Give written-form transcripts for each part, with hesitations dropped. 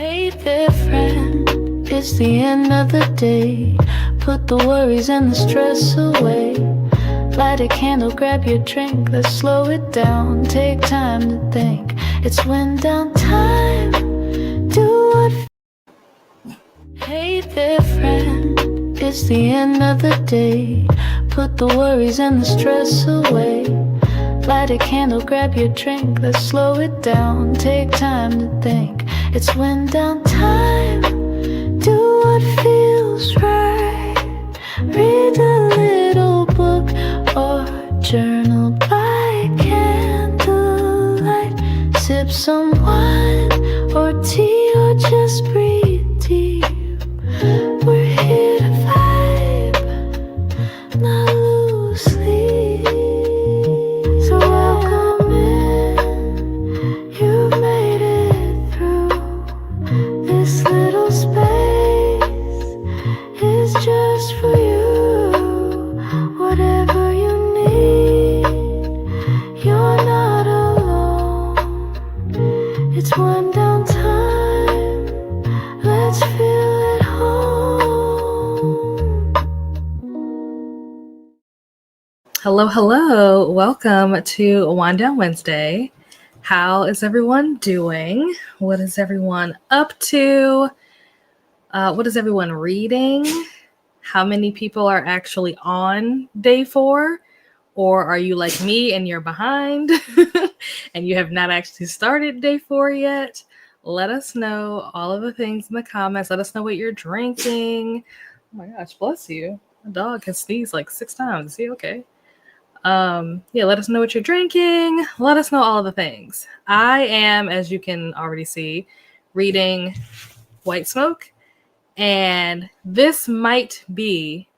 Hey there, friend, it's the end of the day. Put the worries and the stress away. Light a candle, grab your drink, let's slow it down. Take time to think, it's wind down time. Do what. Hey there, friend, it's the end of the day. Put the worries and the stress away. Light a candle, grab your drink, let's slow it down. Take time to think, it's wind down time. Do what feels right. Read a little book or journal by candlelight. Sip some wine or tea or just breathe deep. We're here to vibe, not lose sleep. So welcome in, you made it through. This little space is just for you. Whatever you need, you're not alone. It's one down time, let's feel at home. Hello. Welcome to Wind Down Wednesday. How is everyone doing? What is everyone up to? What is everyone reading? How many people are actually on day 4? Or are you like me and you're behind and you have not actually started day 4 yet? Let us know all of the things in the comments. Let us know what you're drinking. Oh my gosh, bless you. My dog has sneezed like 6 times. Is he okay? Let us know what you're drinking. Let us know all of the things. I am, as you can already see, reading White Smoke. And this might be,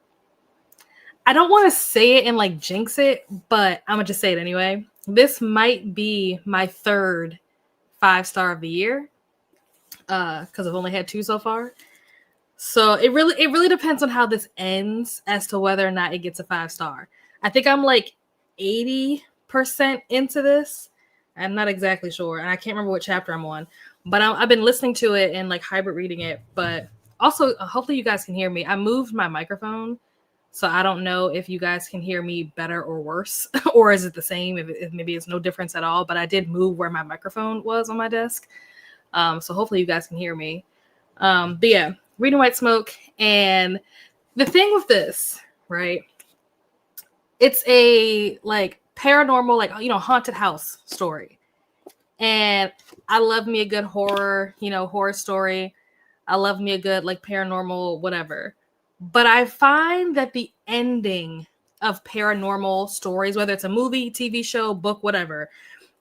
I don't want to say it and like jinx it, but I'm going to just say it anyway. This might be my third 5-star of the year. Because I've only had 2 so far. So it really depends on how this ends as to whether or not it gets a 5-star. I think I'm like 80% into this. I'm not exactly sure. And I can't remember what chapter I'm on. But I've been listening to it and like hybrid reading it. But also, hopefully you guys can hear me. I moved my microphone. So I don't know if you guys can hear me better or worse. Or is it the same? If maybe it's no difference at all. But I did move where my microphone was on my desk. So hopefully you guys can hear me. But yeah, reading White Smoke. And the thing with this, right? It's a like paranormal, like, haunted house story. And I love me a good horror story. I love me a good like paranormal, whatever. But I find that the ending of paranormal stories, whether it's a movie, TV show, book, whatever,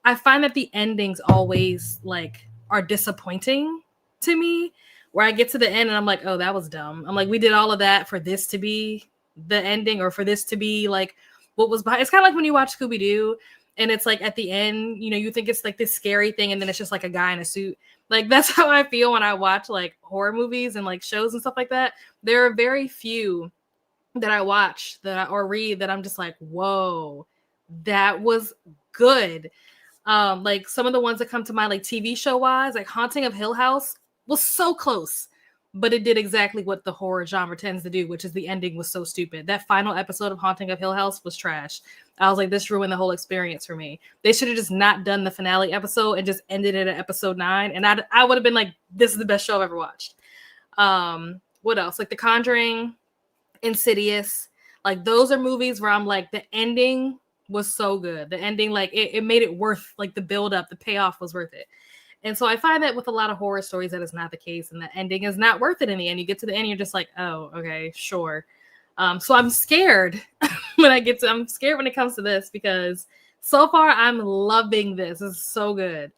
I find that the endings always like are disappointing to me, where I get to the end and I'm like, oh, that was dumb. I'm like, we did all of that for this to be the ending, or for this to be like what was behind. It's kind of like when you watch Scooby-Doo and it's like at the end, you think it's like this scary thing and then it's just like a guy in a suit. Like that's how I feel when I watch like horror movies and like shows and stuff like that. There are very few that I watch or read that I'm just like, whoa, that was good. Like some of the ones that come to mind, like TV show wise, like Haunting of Hill House was so close, but it did exactly what the horror genre tends to do, which is the ending was so stupid. That final episode of Haunting of Hill House was trash. I was like, this ruined the whole experience for me. They should have just not done the finale episode and just ended it at episode 9. And I would have been like, this is the best show I've ever watched. What else? Like The Conjuring, Insidious. Like those are movies where I'm like, the ending was so good. The ending, like it made it worth, like the build up, the payoff was worth it. And so I find that with a lot of horror stories, that is not the case. And the ending is not worth it in the end. You get to the end, you're just like, oh, okay, sure. So I'm scared I'm scared when it comes to this, because so far I'm loving this. It's so good.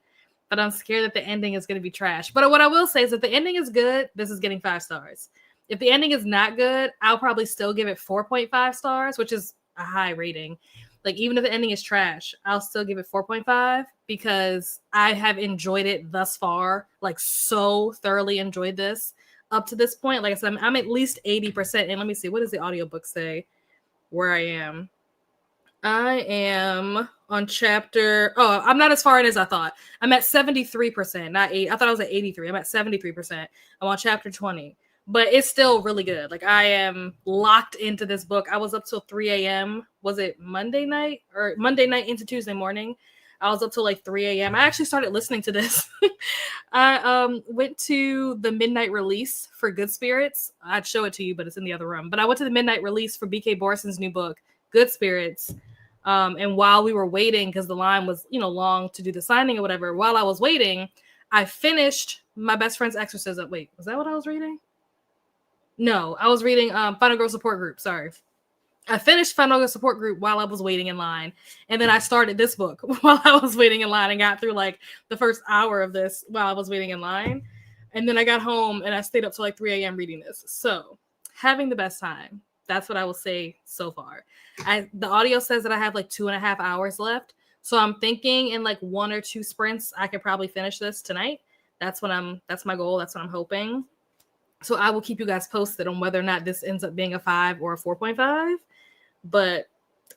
But I'm scared that the ending is going to be trash. But what I will say is that the ending is good. This is getting 5 stars. If the ending is not good, I'll probably still give it 4.5 stars, which is a high rating. Like, even if the ending is trash, I'll still give it 4.5 because I have enjoyed it thus far. Like, so thoroughly enjoyed this up to this point. Like I said, I'm at least 80%. And let me see, what does the audiobook say where I am? I am on chapter. Oh, I'm not as far in as I thought. I'm at 73%, not 8. I thought I was at 83. I'm at 73%. I'm on chapter 20, but it's still really good. Like, I am locked into this book. I was up till 3 a.m. Was it Monday night or Monday night into Tuesday morning? I was up till like 3 a.m. I actually started listening to this. I went to the midnight release for Good Spirits. I'd show it to you, but it's in the other room. But I went to the midnight release for BK Borison's new book, Good Spirits. And while we were waiting, because the line was, long to do the signing or whatever, while I was waiting, I finished My Best Friend's Exorcism. Wait, was that what I was reading? No, I was reading Final Girl Support Group. Sorry. I finished Final Girl Support Group while I was waiting in line. And then I started this book while I was waiting in line and got through like the first hour of this while I was waiting in line. And then I got home and I stayed up till like 3 a.m. reading this. So having the best time. That's what I will say so far. The audio says that I have like 2.5 hours left. So I'm thinking in like 1 or 2 sprints, I could probably finish this tonight. That's my goal. That's what I'm hoping. So I will keep you guys posted on whether or not this ends up being a 5 or a 4.5. But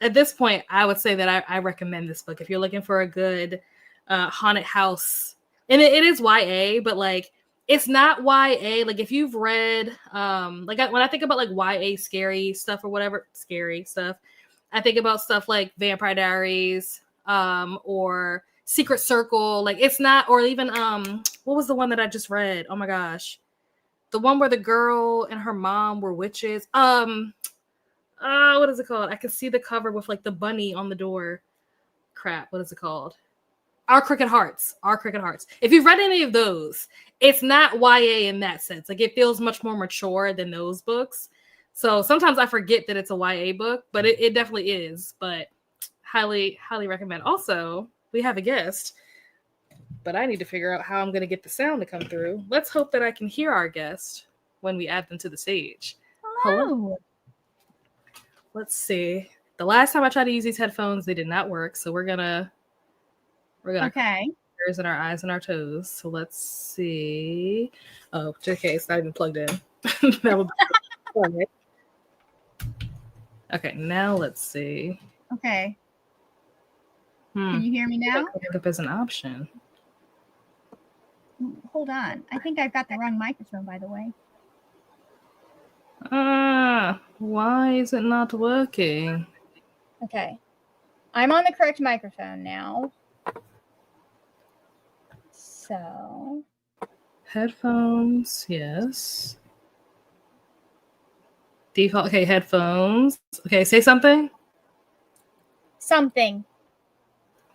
at this point, I would say that I recommend this book. If you're looking for a good haunted house, and it is YA, but like, it's not YA. Like, if you've read, when I think about like YA scary stuff or whatever, scary stuff, I think about stuff like Vampire Diaries, or Secret Circle. Like, it's not, or even, what was the one that I just read? Oh my gosh. The one where the girl and her mom were witches. What is it called? I can see the cover with like the bunny on the door. Crap, what is it called? Our Crooked Hearts. Our Crooked Hearts. If you've read any of those, it's not YA in that sense. Like, it feels much more mature than those books. So sometimes I forget that it's a YA book, but it definitely is. But highly, highly recommend. Also, we have a guest, but I need to figure out how I'm going to get the sound to come through. Let's hope that I can hear our guest when we add them to the stage. Hello. Let's see. The last time I tried to use these headphones, they did not work. So we're gonna Okay. ears and our eyes and our toes. So let's see. Oh, JK, it's not even plugged in. That would be okay, now let's see. Okay. Can you hear me now? I think there's an option. Hold on. I think I've got the wrong microphone, by the way. Why is it not working? Okay. I'm on the correct microphone now. So. Headphones, yes. Default, okay, headphones. Okay, say something. Something.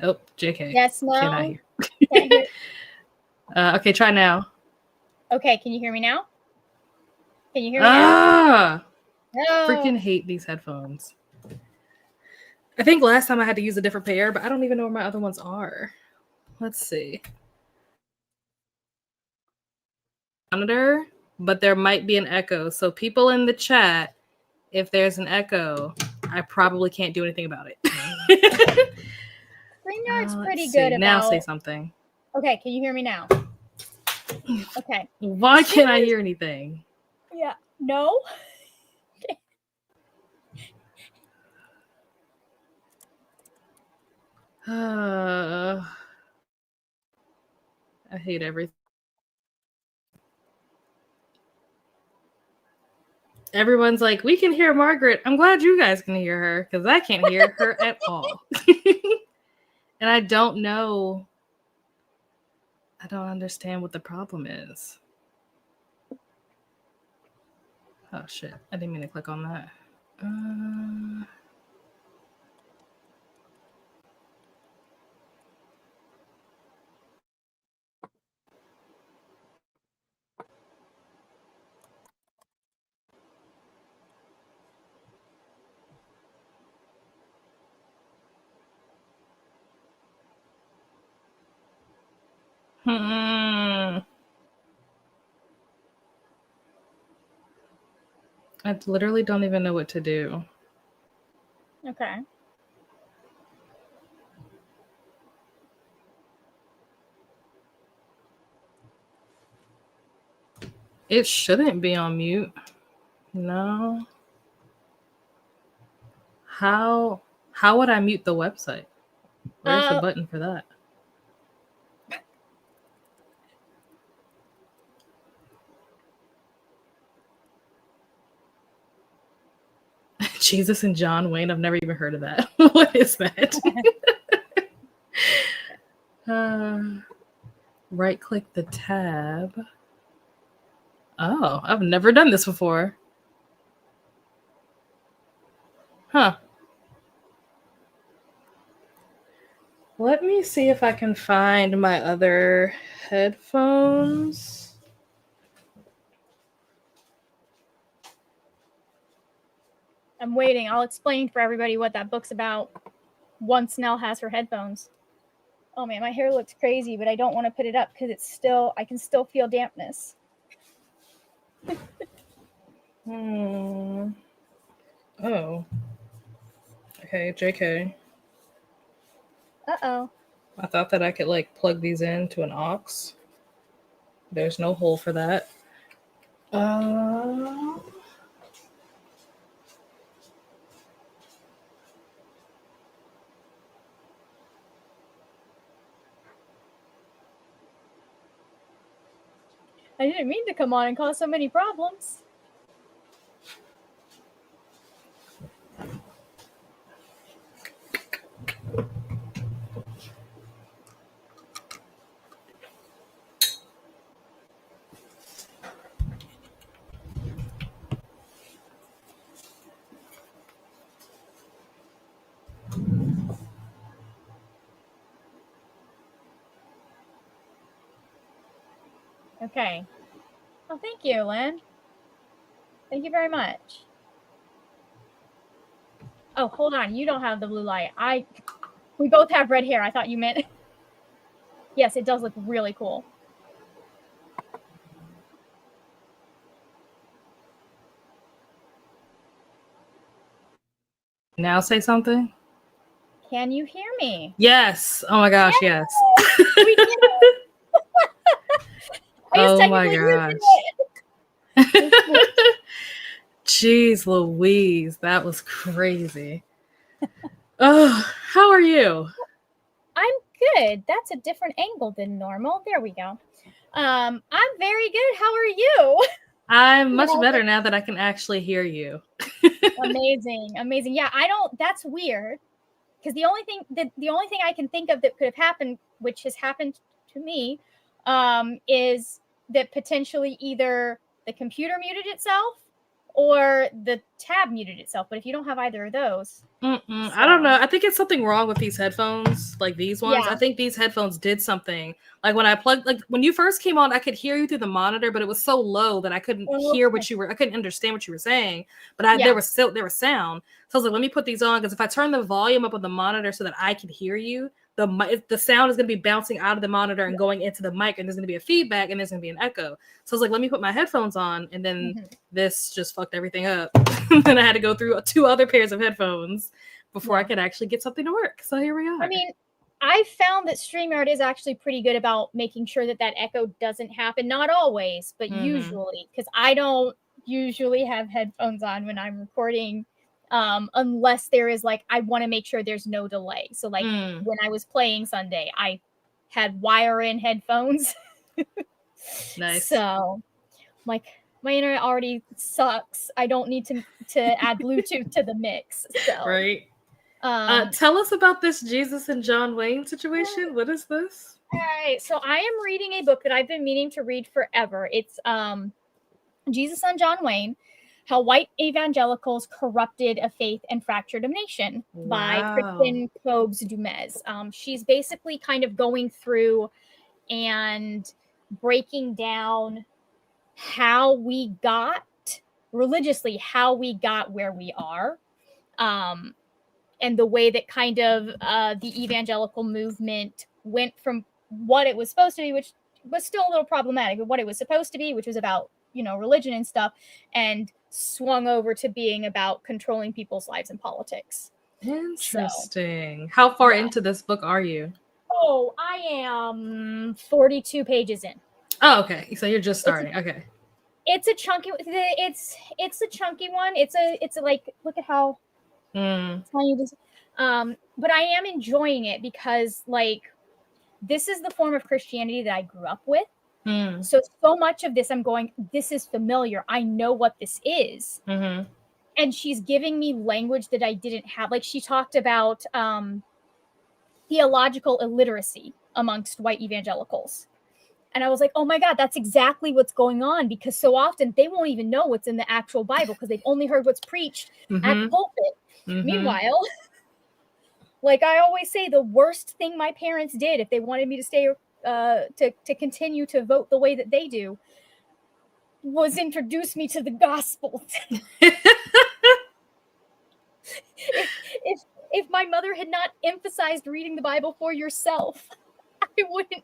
Oh, JK. Yes, no. Cannot hear. Can't hear. Okay, try now. Okay, can you hear me now? Can you hear me now? No. Freaking hate these headphones. I think last time I had to use a different pair, but I don't even know where my other ones are. Let's see. Monitor, but there might be an echo. So people in the chat, if there's an echo, I probably can't do anything about it. StreamYard's pretty good about... Now say something. Okay, can you hear me now? Okay. Why can't I hear anything? Yeah. No? I hate everything. Everyone's like, we can hear Margaret. I'm glad you guys can hear her because I can't hear her at all. And I don't know. I don't understand what the problem is. Oh, shit. I didn't mean to click on that. I literally don't even know what to do. Okay. It shouldn't be on mute. No. How? How would I mute the website? Where's the button for that? Jesus and John Wayne. I've never even heard of that. What is that? Right click the tab. Oh, I've never done this before. Huh. Let me see if I can find my other headphones. I'm waiting. I'll explain for everybody what that book's about once Nell has her headphones. Oh man, my hair looks crazy, but I don't want to put it up because I can still feel dampness. Oh. Okay, JK. Uh-oh. I thought that I could like plug these into an aux. There's no hole for that. I didn't mean to come on and cause so many problems. Okay. Oh, thank you, Lynn. Thank you very much. Oh, hold on. You don't have the blue light. We both have red hair. I thought you meant... Yes, it does look really cool. Now say something. Can you hear me? Yes. Oh my gosh, yes. We did it. Oh my gosh. Jeez Louise, that was crazy. Oh, how are you? I'm good. That's a different angle than normal. There we go. I'm very good. How are you? I'm much better now that I can actually hear you. Amazing. Yeah, that's weird. Because the only thing I can think of that could have happened, which has happened to me, is that potentially either the computer muted itself or the tab muted itself. But if you don't have either of those, I don't know. I think it's something wrong with these headphones, like these ones. Yeah. I think these headphones did something. Like when I plugged, like when you first came on, I could hear you through the monitor, but it was so low that I couldn't hear what you were. I couldn't understand what you were saying. But there was sound. So I was like, let me put these on because if I turn the volume up on the monitor so that I can hear you, the sound is going to be bouncing out of the monitor and going into the mic, and there's going to be a feedback and there's going to be an echo. So I was like, let me put my headphones on, and then this just fucked everything up. Then I had to go through 2 other pairs of headphones before I could actually get something to work. So here we are. I mean, I found that StreamYard is actually pretty good about making sure that echo doesn't happen. Not always, but usually, because I don't usually have headphones on when I'm recording, unless there is I want to make sure there's no delay. So when I was playing Sunday, I had wire-in headphones. Nice. So my internet already sucks. I don't need to add Bluetooth to the mix. So. Right. Tell us about this Jesus and John Wayne situation. What is this? All right. So I am reading a book that I've been meaning to read forever. It's Jesus and John Wayne, How White Evangelicals Corrupted a Faith and Fractured a Nation by Kristen Probst-Dumez. She's basically kind of going through and breaking down how we got where we are. And the way that kind of the evangelical movement went from what it was supposed to be, which was still a little problematic, but what it was supposed to be, which was about, religion and stuff, and swung over to being about controlling people's lives and politics. Interesting. How far into this book are you? Oh, I am 42 pages in. Oh, okay. So you're just starting. Okay. It's a chunky. It's a chunky one. It's a look at how tiny this. But I am enjoying it because like this is the form of Christianity that I grew up with. So much of this I'm going, this is familiar. I know what this is. Mm-hmm. And she's giving me language that I didn't have. Like she talked about theological illiteracy amongst white evangelicals. And I was like, oh my God, that's exactly what's going on, because so often they won't even know what's in the actual Bible because they've only heard what's preached at the pulpit. Meanwhile, like I always say, the worst thing my parents did if they wanted me to stay to continue to vote the way that they do was introduce me to the gospel. if my mother had not emphasized reading the Bible for yourself, I wouldn't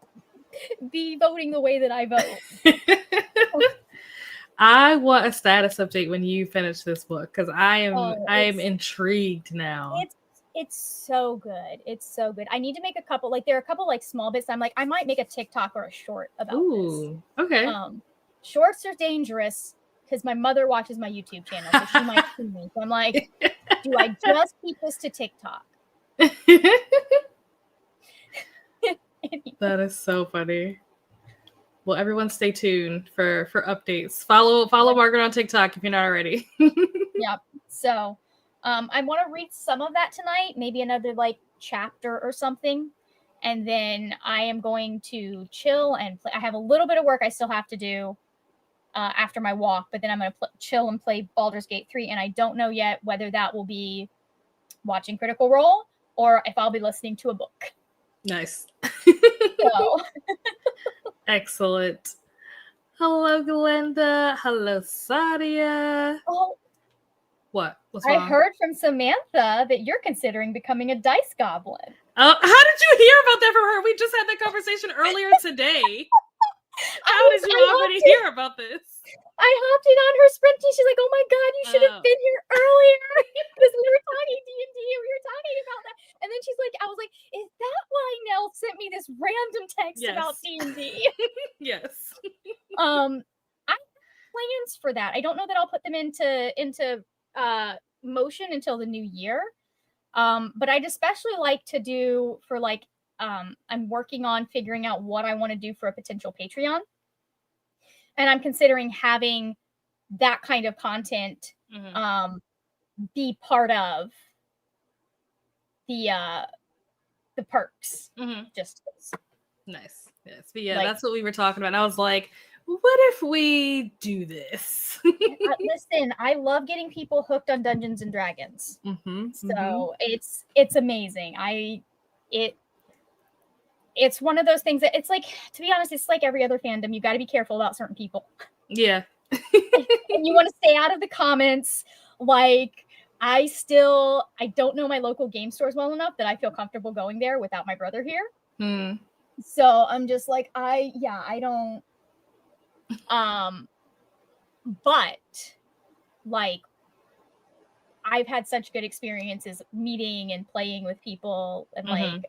be voting the way that I vote. I want a status update when you finish this book because I am intrigued now. It's so good. It's so good. I need to make a couple, like there are a couple like small bits. I'm like, I might make a TikTok or a short about this. Okay. Shorts are dangerous because my mother watches my YouTube channel, so she might see me. So I'm like, do I just keep this to TikTok? That is so funny. Well, everyone stay tuned for updates. Follow Margaret on TikTok if you're not already. Yep. So I want to read some of that tonight, maybe another like chapter or something. And then I am going to chill and play. I have a little bit of work I still have to do after my walk, but then I'm going to chill and play Baldur's Gate 3. And I don't know yet whether that will be watching Critical Role or if I'll be listening to a book. Nice. So. Excellent. Hello, Glenda. Hello, Sadia. Oh, what? What's wrong? I heard from Samantha that you're considering becoming a dice goblin. How did you hear about that from her? We just had that conversation earlier today. How did you already hear about this? I hopped in on her spreadsheet. She's like, oh my God, you should have been here earlier because we were talking D&D and we were talking about that. And then she's like, I was like, is that why Nell sent me this random text about D&D? Yes. I have plans for that. I don't know that I'll put them into motion until the new year. But I'd especially like to do for like, I'm working on figuring out what I want to do for a potential Patreon. And I'm considering having that kind of content be part of the perks. Just nice. Yes. But yeah, like, that's what we were talking about. And I was like, what if we do this? Listen, I love getting people hooked on Dungeons and Dragons. So it's amazing. It's one of those things that it's like, to be honest, it's like every other fandom. You got to be careful about certain people. Yeah. And you want to stay out of the comments. Like, I don't know my local game stores well enough that I feel comfortable going there without my brother here. So I'm just like, I don't. But like, I've had such good experiences meeting and playing with people, and like,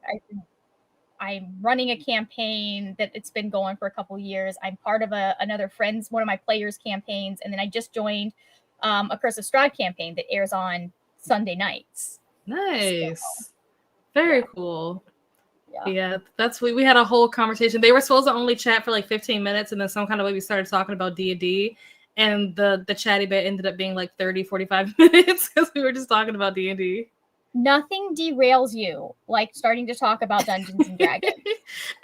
I'm running a campaign that it's been going for a couple years. I'm part of another one of my players' campaigns, and then I just joined a Curse of Strahd campaign that airs on Sunday nights. Nice, very cool. Yeah, that's we had a whole conversation. They were supposed to only chat for like 15 minutes, and then some kind of way we started talking about D&D, and the chatty bit ended up being like 30-45 minutes because we were just talking about D&D. Nothing derails you like starting to talk about Dungeons and Dragons.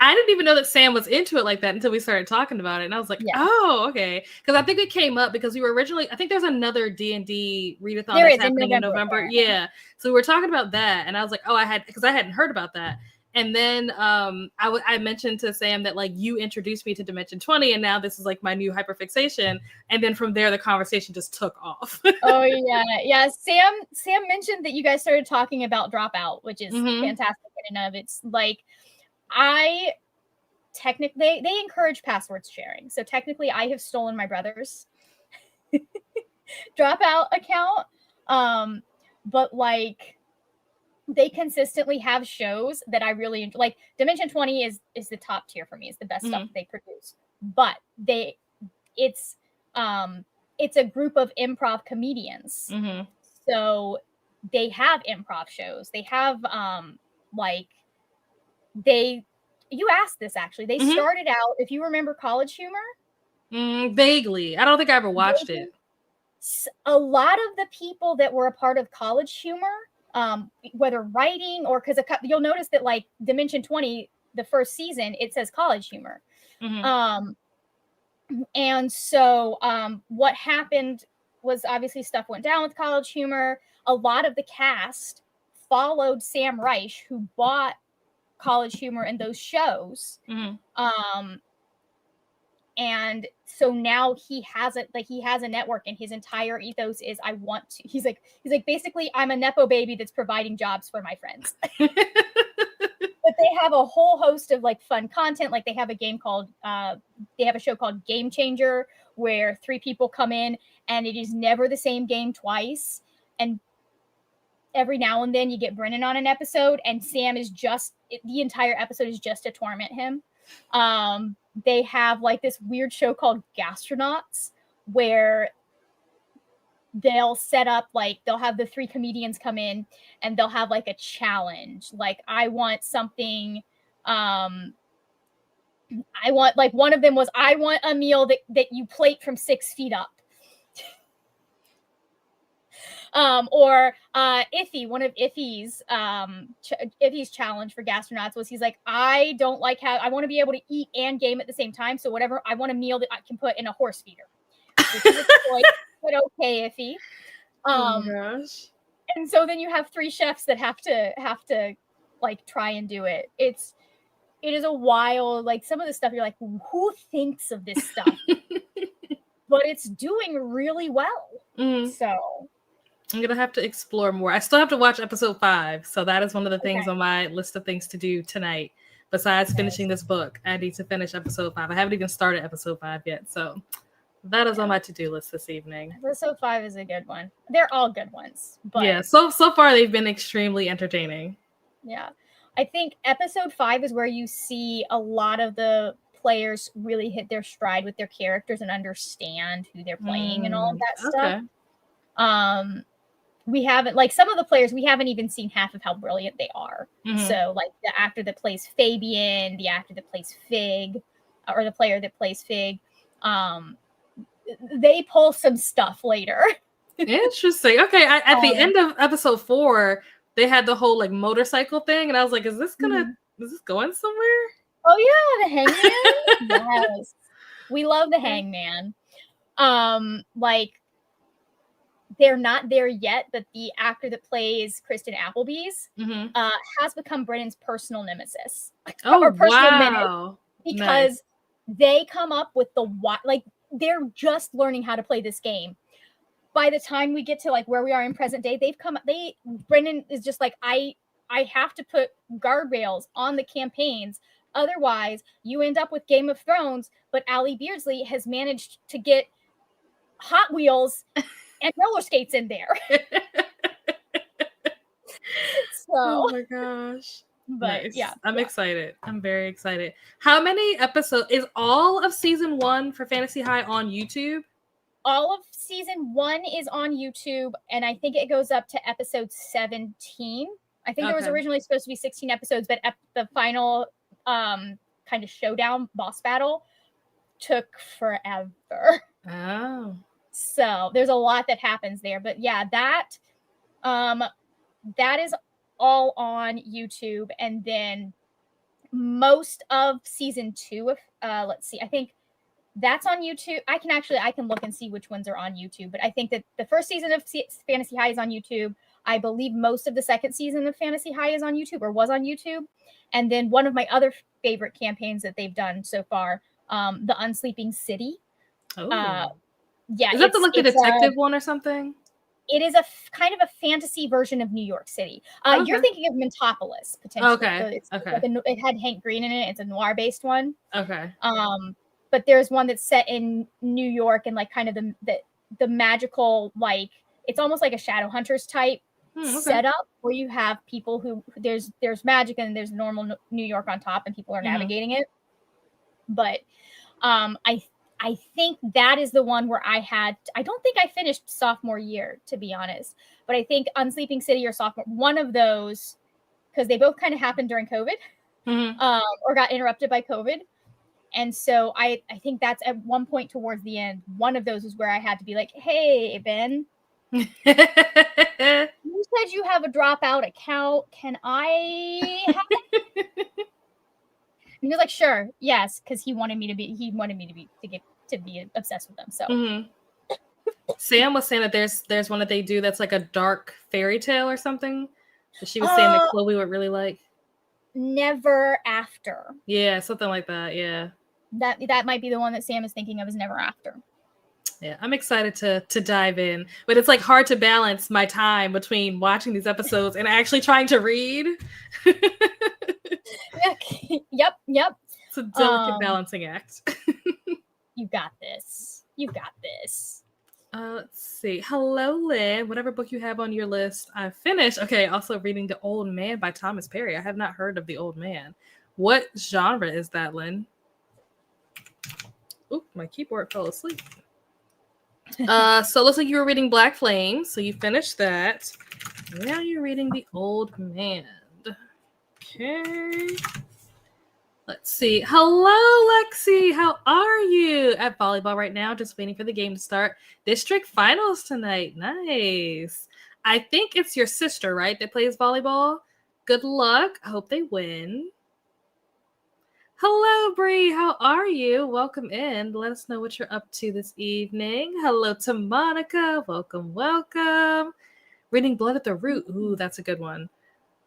I didn't even know that Sam was into it like that until we started talking about it. And I was like, oh, okay. Because I think it came up because we were originally, I think there's another D&D readathon that's happening in November. Yeah. So we were talking about that. And I was like, because I hadn't heard about that. And then I mentioned to Sam that like you introduced me to Dimension 20, and now this is like my new hyperfixation. And then from there, the conversation just took off. Oh yeah. Sam mentioned that you guys started talking about Dropout, which is fantastic in and of. It's like they encourage password sharing, so technically I have stolen my brother's Dropout account, but like. They consistently have shows that I really enjoy. Like Dimension 20 is the top tier for me. It's the best stuff they produce. But it's a group of improv comedians. So they have improv shows. They have like they you asked this actually. They started out, if you remember College Humor. Vaguely. I don't think I ever watched it. A lot of the people that were a part of College Humor, whether writing or because you'll notice that like Dimension 20, the first season, it says College Humor. And so what happened was obviously stuff went down with College Humor. A lot of the cast followed Sam Reich, who bought College Humor and those shows. And so now he has a network, and his entire ethos is he's like basically, I'm a Nepo baby that's providing jobs for my friends. But they have a whole host of like fun content. Like they have a show called Game Changer, where 3 people come in and it is never the same game twice. And every now and then you get Brennan on an episode, and Sam is the entire episode is just to torment him. They have like this weird show called Gastronauts, where they'll set up, like they'll have the 3 comedians come in and they'll have like a challenge. Like I want something, one of them was, I want a meal that you plate from 6 feet up. Or Iffy, one of Iffy's Iffy's challenge for Gastronauts was, he's like, I want to be able to eat and game at the same time. So whatever, I want a meal that I can put in a horse feeder. Which is a choice, but okay, Iffy. Oh my gosh. And so then you have 3 chefs that have to like try and do it. It is a wild, like some of the stuff you're like, who thinks of this stuff? But it's doing really well. So I'm going to have to explore more. I still have to watch episode 5. So that is one of the things on my list of things to do tonight. Besides finishing this book, I need to finish episode 5. I haven't even started episode 5 yet. So that is on my to-do list this evening. Episode 5 is a good one. They're all good ones. But yeah, so far they've been extremely entertaining. Yeah. I think episode 5 is where you see a lot of the players really hit their stride with their characters and understand who they're playing and all of that stuff. We haven't, like some of the players, we haven't even seen half of how brilliant they are. So like the actor that plays Fabian, the actor that plays Fig, or the player that plays Fig, they pull some stuff later. Interesting. Okay, at the end of episode 4, they had the whole like motorcycle thing, and I was like, is this going somewhere? Oh yeah, the Hangman. Yes, we love the Hangman. Like they're not there yet, but the actor that plays Kristen Appleby's has become Brennan's personal nemesis. Or personal menace, because they come up with they're just learning how to play this game. By the time we get to like where we are in present day, Brennan is just like, I have to put guardrails on the campaigns. Otherwise, you end up with Game of Thrones, but Allie Beardsley has managed to get Hot Wheels and roller skates in there. Oh my gosh. But nice. Yeah. I'm excited. I'm very excited. How many episodes is all of season 1 for Fantasy High on YouTube? All of season 1 is on YouTube, and I think it goes up to episode 17. I think there was originally supposed to be 16 episodes, but the final kind of showdown boss battle took forever. Oh. So there's a lot that happens there. But yeah, that is all on YouTube. And then most of season 2 of let's see, I think that's on YouTube. I can look and see which ones are on YouTube, but I think that the first season of Fantasy High is on YouTube. I believe most of the second season of Fantasy High is on YouTube, or was on YouTube. And then one of my other favorite campaigns that they've done so far, the Unsleeping City. Oh. Yeah. Is that the detective one or something? It is a kind of a fantasy version of New York City. You're thinking of Mintopolis, potentially. Okay. So it had Hank Green in it. It's a noir-based one. Okay. But there's one that's set in New York and like kind of the magical, like it's almost like a Shadowhunters type setup where you have people who there's magic and there's normal New York on top and people are navigating it. But I I think that is the one where I don't think I finished sophomore year, to be honest, but I think Unsleeping City or sophomore, one of those, because they both kind of happened during COVID, or got interrupted by COVID. And so I think that's at one point towards the end, one of those is where I had to be like, hey, Ben, you said you have a dropout account. Can I have it? And he was like, sure, yes, because he wanted me to be obsessed with them. So Sam was saying that there's one that they do that's like a dark fairy tale or something. That she was saying that Chloe would really like. Never After. Yeah, something like that. Yeah. That might be the one that Sam is thinking of, is Never After. Yeah, I'm excited to dive in, but it's like hard to balance my time between watching these episodes and actually trying to read. Yep. It's a delicate balancing act. You got this. Let's see. Hello, Lynn. Whatever book you have on your list, I finished. Okay, also reading The Old Man by Thomas Perry. I have not heard of The Old Man. What genre is that, Lynn? Oop, my keyboard fell asleep. So it looks like you were reading Black Flames, so you finished that. Now you're reading The Old Man. Okay. Let's see. Hello, Lexi. How are you? At volleyball right now, just waiting for the game to start. District finals tonight. Nice. I think it's your sister, right, that plays volleyball. Good luck. I hope they win. Hello, Bree. How are you? Welcome in. Let us know what you're up to this evening. Hello to Monica. Welcome. Reading Blood at the Root. Ooh, that's a good one.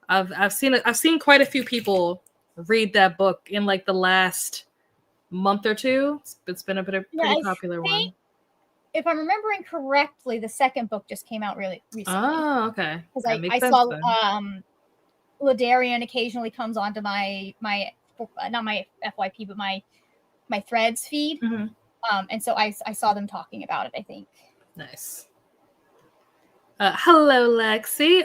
I've seen quite a few people read that book in like the last month or two. It's been a pretty popular one. If I'm remembering correctly, the second book just came out really recently. Oh, okay. Because I saw Ladarian occasionally comes onto my not my FYP, but my Threads feed. And so I saw them talking about it, I think. Nice. Hello, Lexi.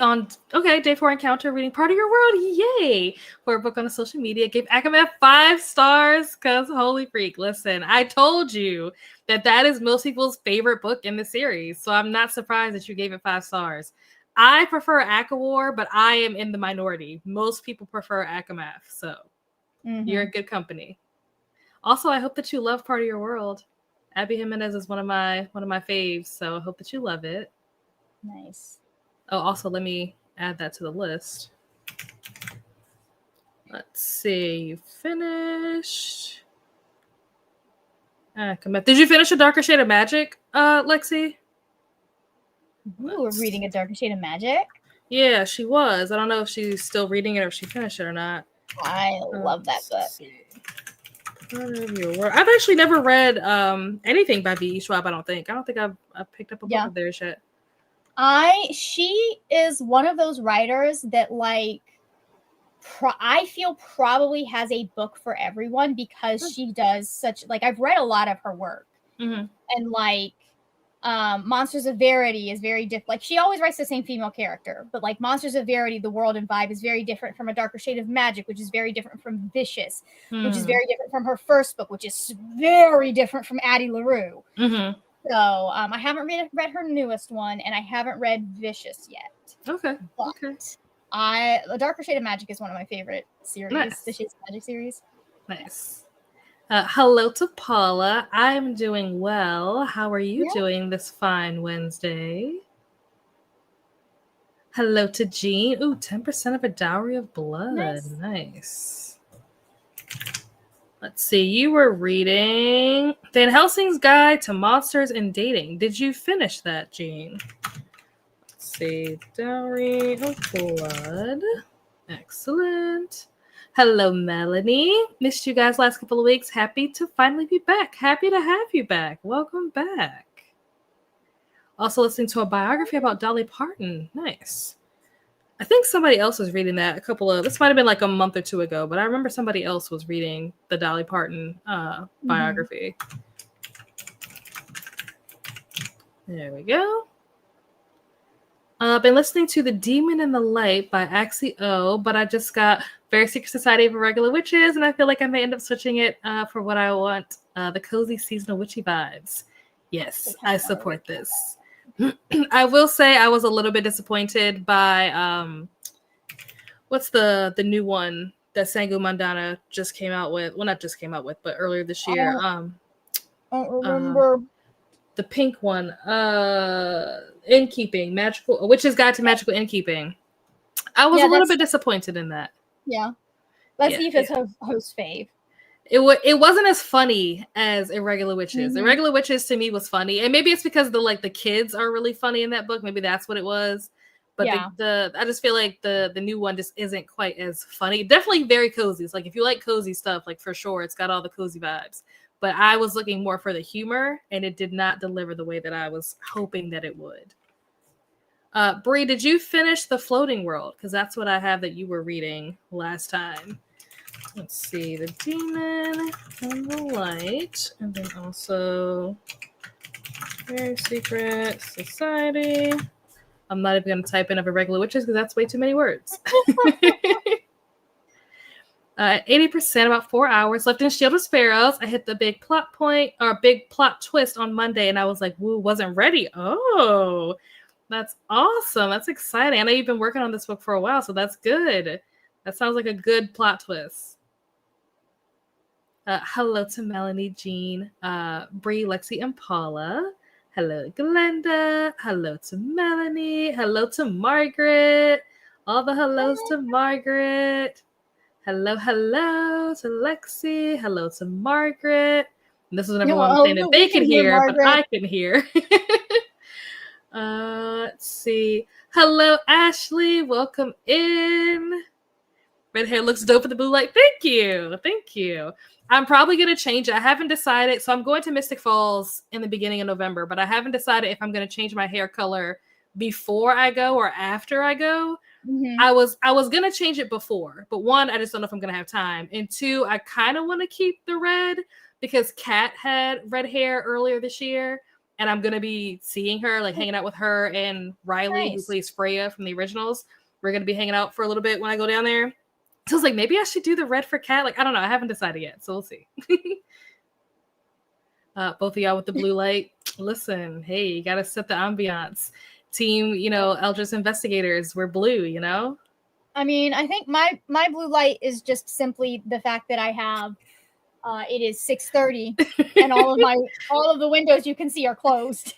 Day 4 encounter, reading Part of Your World. Yay! For a book on the social media. Gave Akamath 5 stars because holy freak. Listen, I told you that is most people's favorite book in the series. So I'm not surprised that you gave it 5 stars. I prefer Akawar, but I am in the minority. Most people prefer Akamath. So you're in good company. Also, I hope that you love Part of Your World. Abby Jimenez is one of my faves. So I hope that you love it. Nice. Oh, also, let me add that to the list. Let's see. You finished. Did you finish A Darker Shade of Magic, Lexi? We're reading A Darker Shade of Magic? Yeah, she was. I don't know if she's still reading it or if she finished it or not. I love that book. I've actually never read anything by V.E. Schwab, I don't think. I've picked up a book of theirs yet. She is one of those writers that I feel probably has a book for everyone because she does such I've read a lot of her work and Monsters of Verity is very different. She always writes the same female character, but Monsters of Verity, the world and vibe is very different from A Darker Shade of Magic, which is very different from Vicious, which is very different from her first book, which is very different from Addie LaRue. So I haven't read her newest one, and I haven't read Vicious yet. Okay. But The Darker Shade of Magic is one of my favorite series. Nice. The Shades of Magic series. Nice. Hello to Paula. I'm doing well. How are you doing this fine Wednesday? Hello to Jean. Ooh, 10% of a Dowry of Blood. Nice. Let's see. You were reading Van Helsing's Guide to Monsters and Dating. Did you finish that, Jean? Let's see. Dowry of Blood. Excellent. Hello, Melanie. Missed you guys last couple of weeks. Happy to finally be back. Happy to have you back. Welcome back. Also listening to a biography about Dolly Parton. Nice. I think somebody else was reading that this might have been a month or two ago, but I remember somebody else was reading the Dolly Parton biography. There we go. Been listening to The Demon in the Light by xoxo, but I just got Very Secret Society of Irregular Witches, and I feel like I may end up switching it for what I want, the cozy seasonal witchy vibes. Yes, I support this. I will say I was a little bit disappointed by what's the new one that Sangu Mandana just came out with? Well, not just came out with, but earlier this year. I don't remember. The pink one, Innkeeping, Magical Witch's Guide to Magical Innkeeping. I was a little bit disappointed in that. Yeah. Let's see if it's host fave. It wasn't as funny as Irregular Witches. Mm-hmm. Irregular Witches to me was funny, and maybe it's because the kids are really funny in that book. Maybe that's what it was. But I just feel like the new one just isn't quite as funny. Definitely very cozy. It's like if you like cozy stuff, like for sure, it's got all the cozy vibes. But I was looking more for the humor, and it did not deliver the way that I was hoping that it would. Bree, did you finish The Floating World? Because that's what I have that you were reading last time. Let's see. The Demon and the Light. And then also Very Secret Society. I'm not even going to type in of Irregular Witches because that's way too many words. 80%, about 4 hours left in Shield of Sparrows. I hit the big plot twist on Monday, and I was like, woo, wasn't ready. Oh, that's awesome. That's exciting. I know you've been working on this book for a while, so that's good. That sounds like a good plot twist. Hello to Melanie, Jean, Bree, Lexi, and Paula. Hello, Glenda. Hello to Melanie. Hello to Margaret. All the hellos to Margaret. Hello to Lexi. Hello to Margaret. And this is whenever I'm saying that they can hear, but I can hear. Let's see. Hello, Ashley. Welcome in. Red hair looks dope with the blue light. Thank you. Thank you. I'm probably going to change it. I haven't decided. So I'm going to Mystic Falls in the beginning of November, but I haven't decided if I'm going to change my hair color before I go or after I go. Mm-hmm. I was going to change it before, but one, I just don't know if I'm going to have time. And two, I kind of want to keep the red because Kat had red hair earlier this year. And I'm going to be seeing her, like hanging out with her and Riley, who plays Freya from the originals. We're going to be hanging out for a little bit when I go down there. So I was like, maybe I should do the red for Kat. Like, I don't know. I haven't decided yet. So we'll see. Both of y'all with the blue light. Listen, hey, you got to set the ambiance. Team, Eldritch Investigators, we're blue, I mean, I think my blue light is just simply the fact that I have it is 6:30 and all of the windows you can see are closed.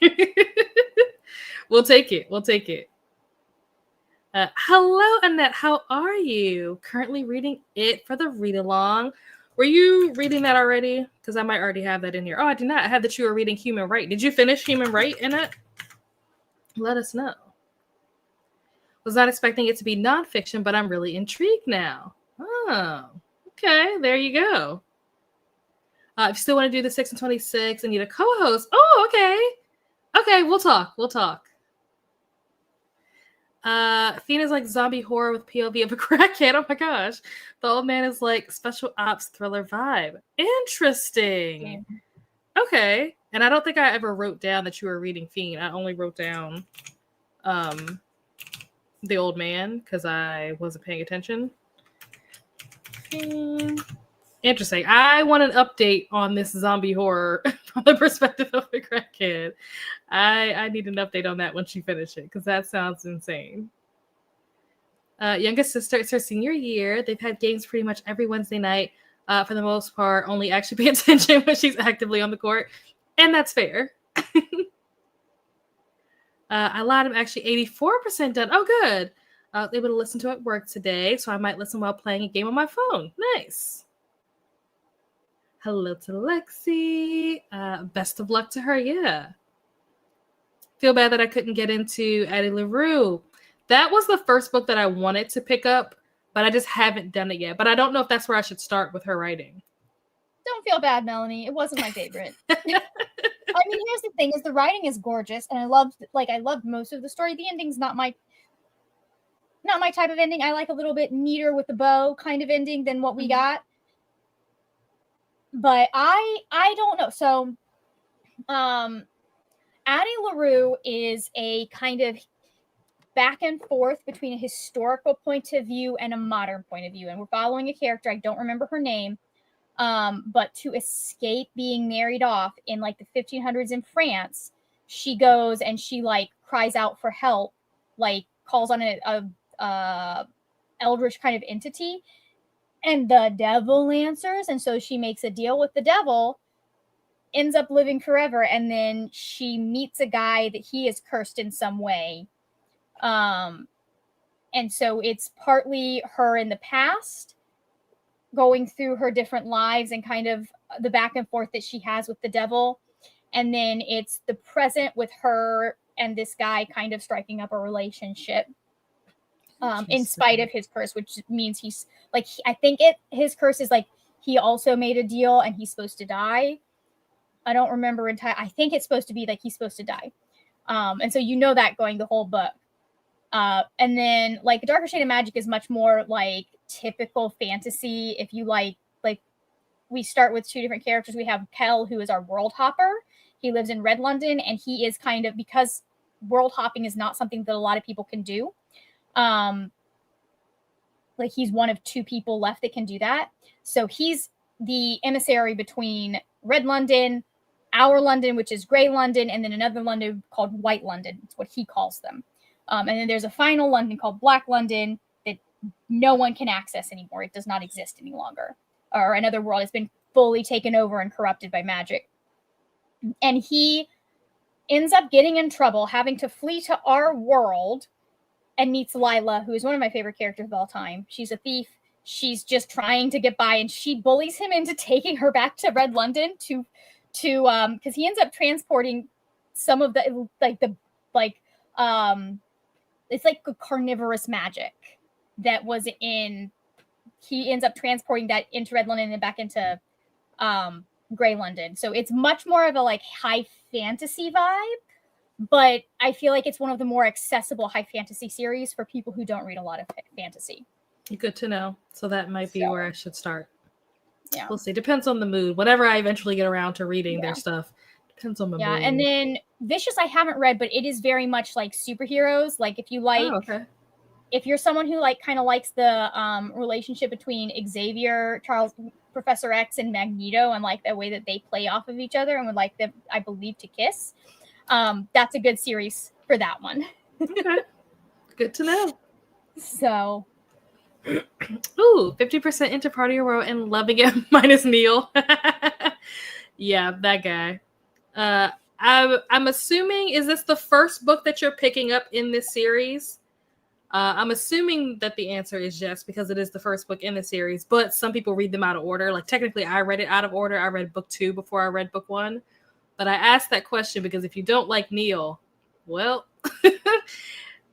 We'll take it. Hello, Annette. How are you? Currently reading it for the read along. Were you reading that already? Because I might already have that in here. Oh, I did not. I have that you were reading Human Right. Did you finish Human Right, Annette? Let us know. Was not expecting it to be nonfiction, but I'm really intrigued now. Oh, okay. There you go. If you still want to do the 6 and 26 and need a co-host. Oh, okay. Okay, we'll talk. Fina's like zombie horror with POV of a crackhead. Oh my gosh. The old man is like special ops thriller vibe. Interesting. Yeah. Okay. And I don't think I ever wrote down that you were reading Fiend. I only wrote down the old man because I wasn't paying attention. Fiend. Interesting. I want an update on this zombie horror from the perspective of a crackhead. I need an update on that once you finish it because that sounds insane. Youngest sister, it's her senior year. They've had games pretty much every Wednesday night. For the most part, only actually pay attention when she's actively on the court. And that's fair. I lied. I'm actually 84% done. Oh, good. Able to listen to it at work today, so I might listen while playing a game on my phone. Nice. Hello to Lexi. Best of luck to her. Yeah. Feel bad that I couldn't get into Addie LaRue. That was the first book that I wanted to pick up, but I just haven't done it yet. But I don't know if that's where I should start with her writing. Don't feel bad, Melanie. It wasn't my favorite. I mean, here's the thing: is the writing is gorgeous, and I loved most of the story. The ending's not my type of ending. I like a little bit neater with the bow kind of ending than what we got. But I don't know. So, Addie LaRue is a kind of back and forth between a historical point of view and a modern point of view. And we're following a character, I don't remember her name, but to escape being married off in like the 1500s in France, she goes and she like cries out for help, like calls on a eldritch kind of entity, and the devil answers, and so she makes a deal with the devil, ends up living forever, and then she meets a guy that he is cursed in some way. And so it's partly her in the past going through her different lives and kind of the back and forth that she has with the devil. And then it's the present with her and this guy kind of striking up a relationship in spite of his curse, which means he's like, I think his curse is like he also made a deal and he's supposed to die. I don't remember I think it's supposed to be like he's supposed to die. And so you know that going the whole book. And then like Darker Shade of Magic is much more like typical fantasy. If you like we start with two different characters. We have Kel, who is our world hopper. He lives in Red London, and he is kind of, because world hopping is not something that a lot of people can do. Like he's one of two people left that can do that. So he's the emissary between Red London, our London, which is Grey London, and then another London called White London. It's what he calls them. And then there's a final London called Black London that no one can access anymore. It does not exist any longer. Or another world has been fully taken over and corrupted by magic. And he ends up getting in trouble, having to flee to our world, and meets Lila, who is one of my favorite characters of all time. She's a thief. She's just trying to get by, and she bullies him into taking her back to Red London to because he ends up transporting some of the it's like a carnivorous magic that was in. He ends up transporting that into Red London and back into Grey London. So it's much more of a like high fantasy vibe, but I feel like it's one of the more accessible high fantasy series for people who don't read a lot of fantasy. Good to know. So that might be where I should start. Yeah. We'll see. Depends on the mood. Whenever I eventually get around to reading their stuff, depends on the mood. Yeah, and then Vicious I haven't read, but it is very much like superheroes. Like if you like if you're someone who like kind of likes the relationship between Xavier, Professor X, and Magneto, and like the way that they play off of each other and would like them, I believe, to kiss, that's a good series for that one. Okay. Good to know. So, ooh, 50% into Party Row and loving it minus Neil. Yeah, that guy. I'm assuming, is this the first book that you're picking up in this series? I'm assuming that the answer is yes, because it is the first book in the series, but some people read them out of order. Like technically I read it out of order. I read book 2 before I read book 1. But I asked that question because if you don't like Neil, well,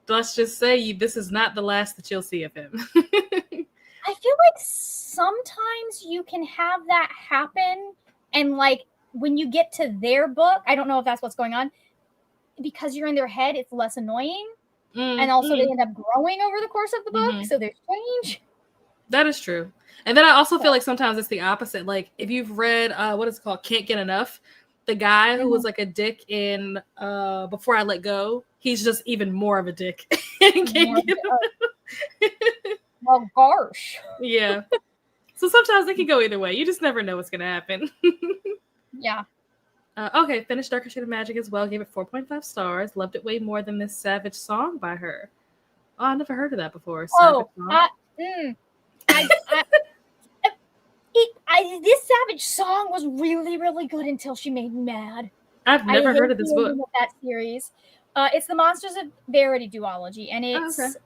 let's just say this is not the last that you'll see of him. I feel like sometimes you can have that happen, and like when you get to their book, I don't know if that's what's going on, because you're in their head, it's less annoying. And also they end up growing over the course of the book, so there's change. That is true. And then I also feel like sometimes it's the opposite. Like if you've read what is it called, Can't Get Enough, the guy who was like a dick in Before I Let Go, he's just even more of a dick. Well, gosh. Yeah. So sometimes it can go either way. You just never know what's going to happen. Yeah. Okay, finished Darker Shade of Magic as well. Gave it 4.5 stars. Loved it way more than this Savage song by her. Oh, I never heard of that before. This Savage song was really, really good until she made me mad. I've never heard of this book. That series. It's the Monsters of Verity duology, and it's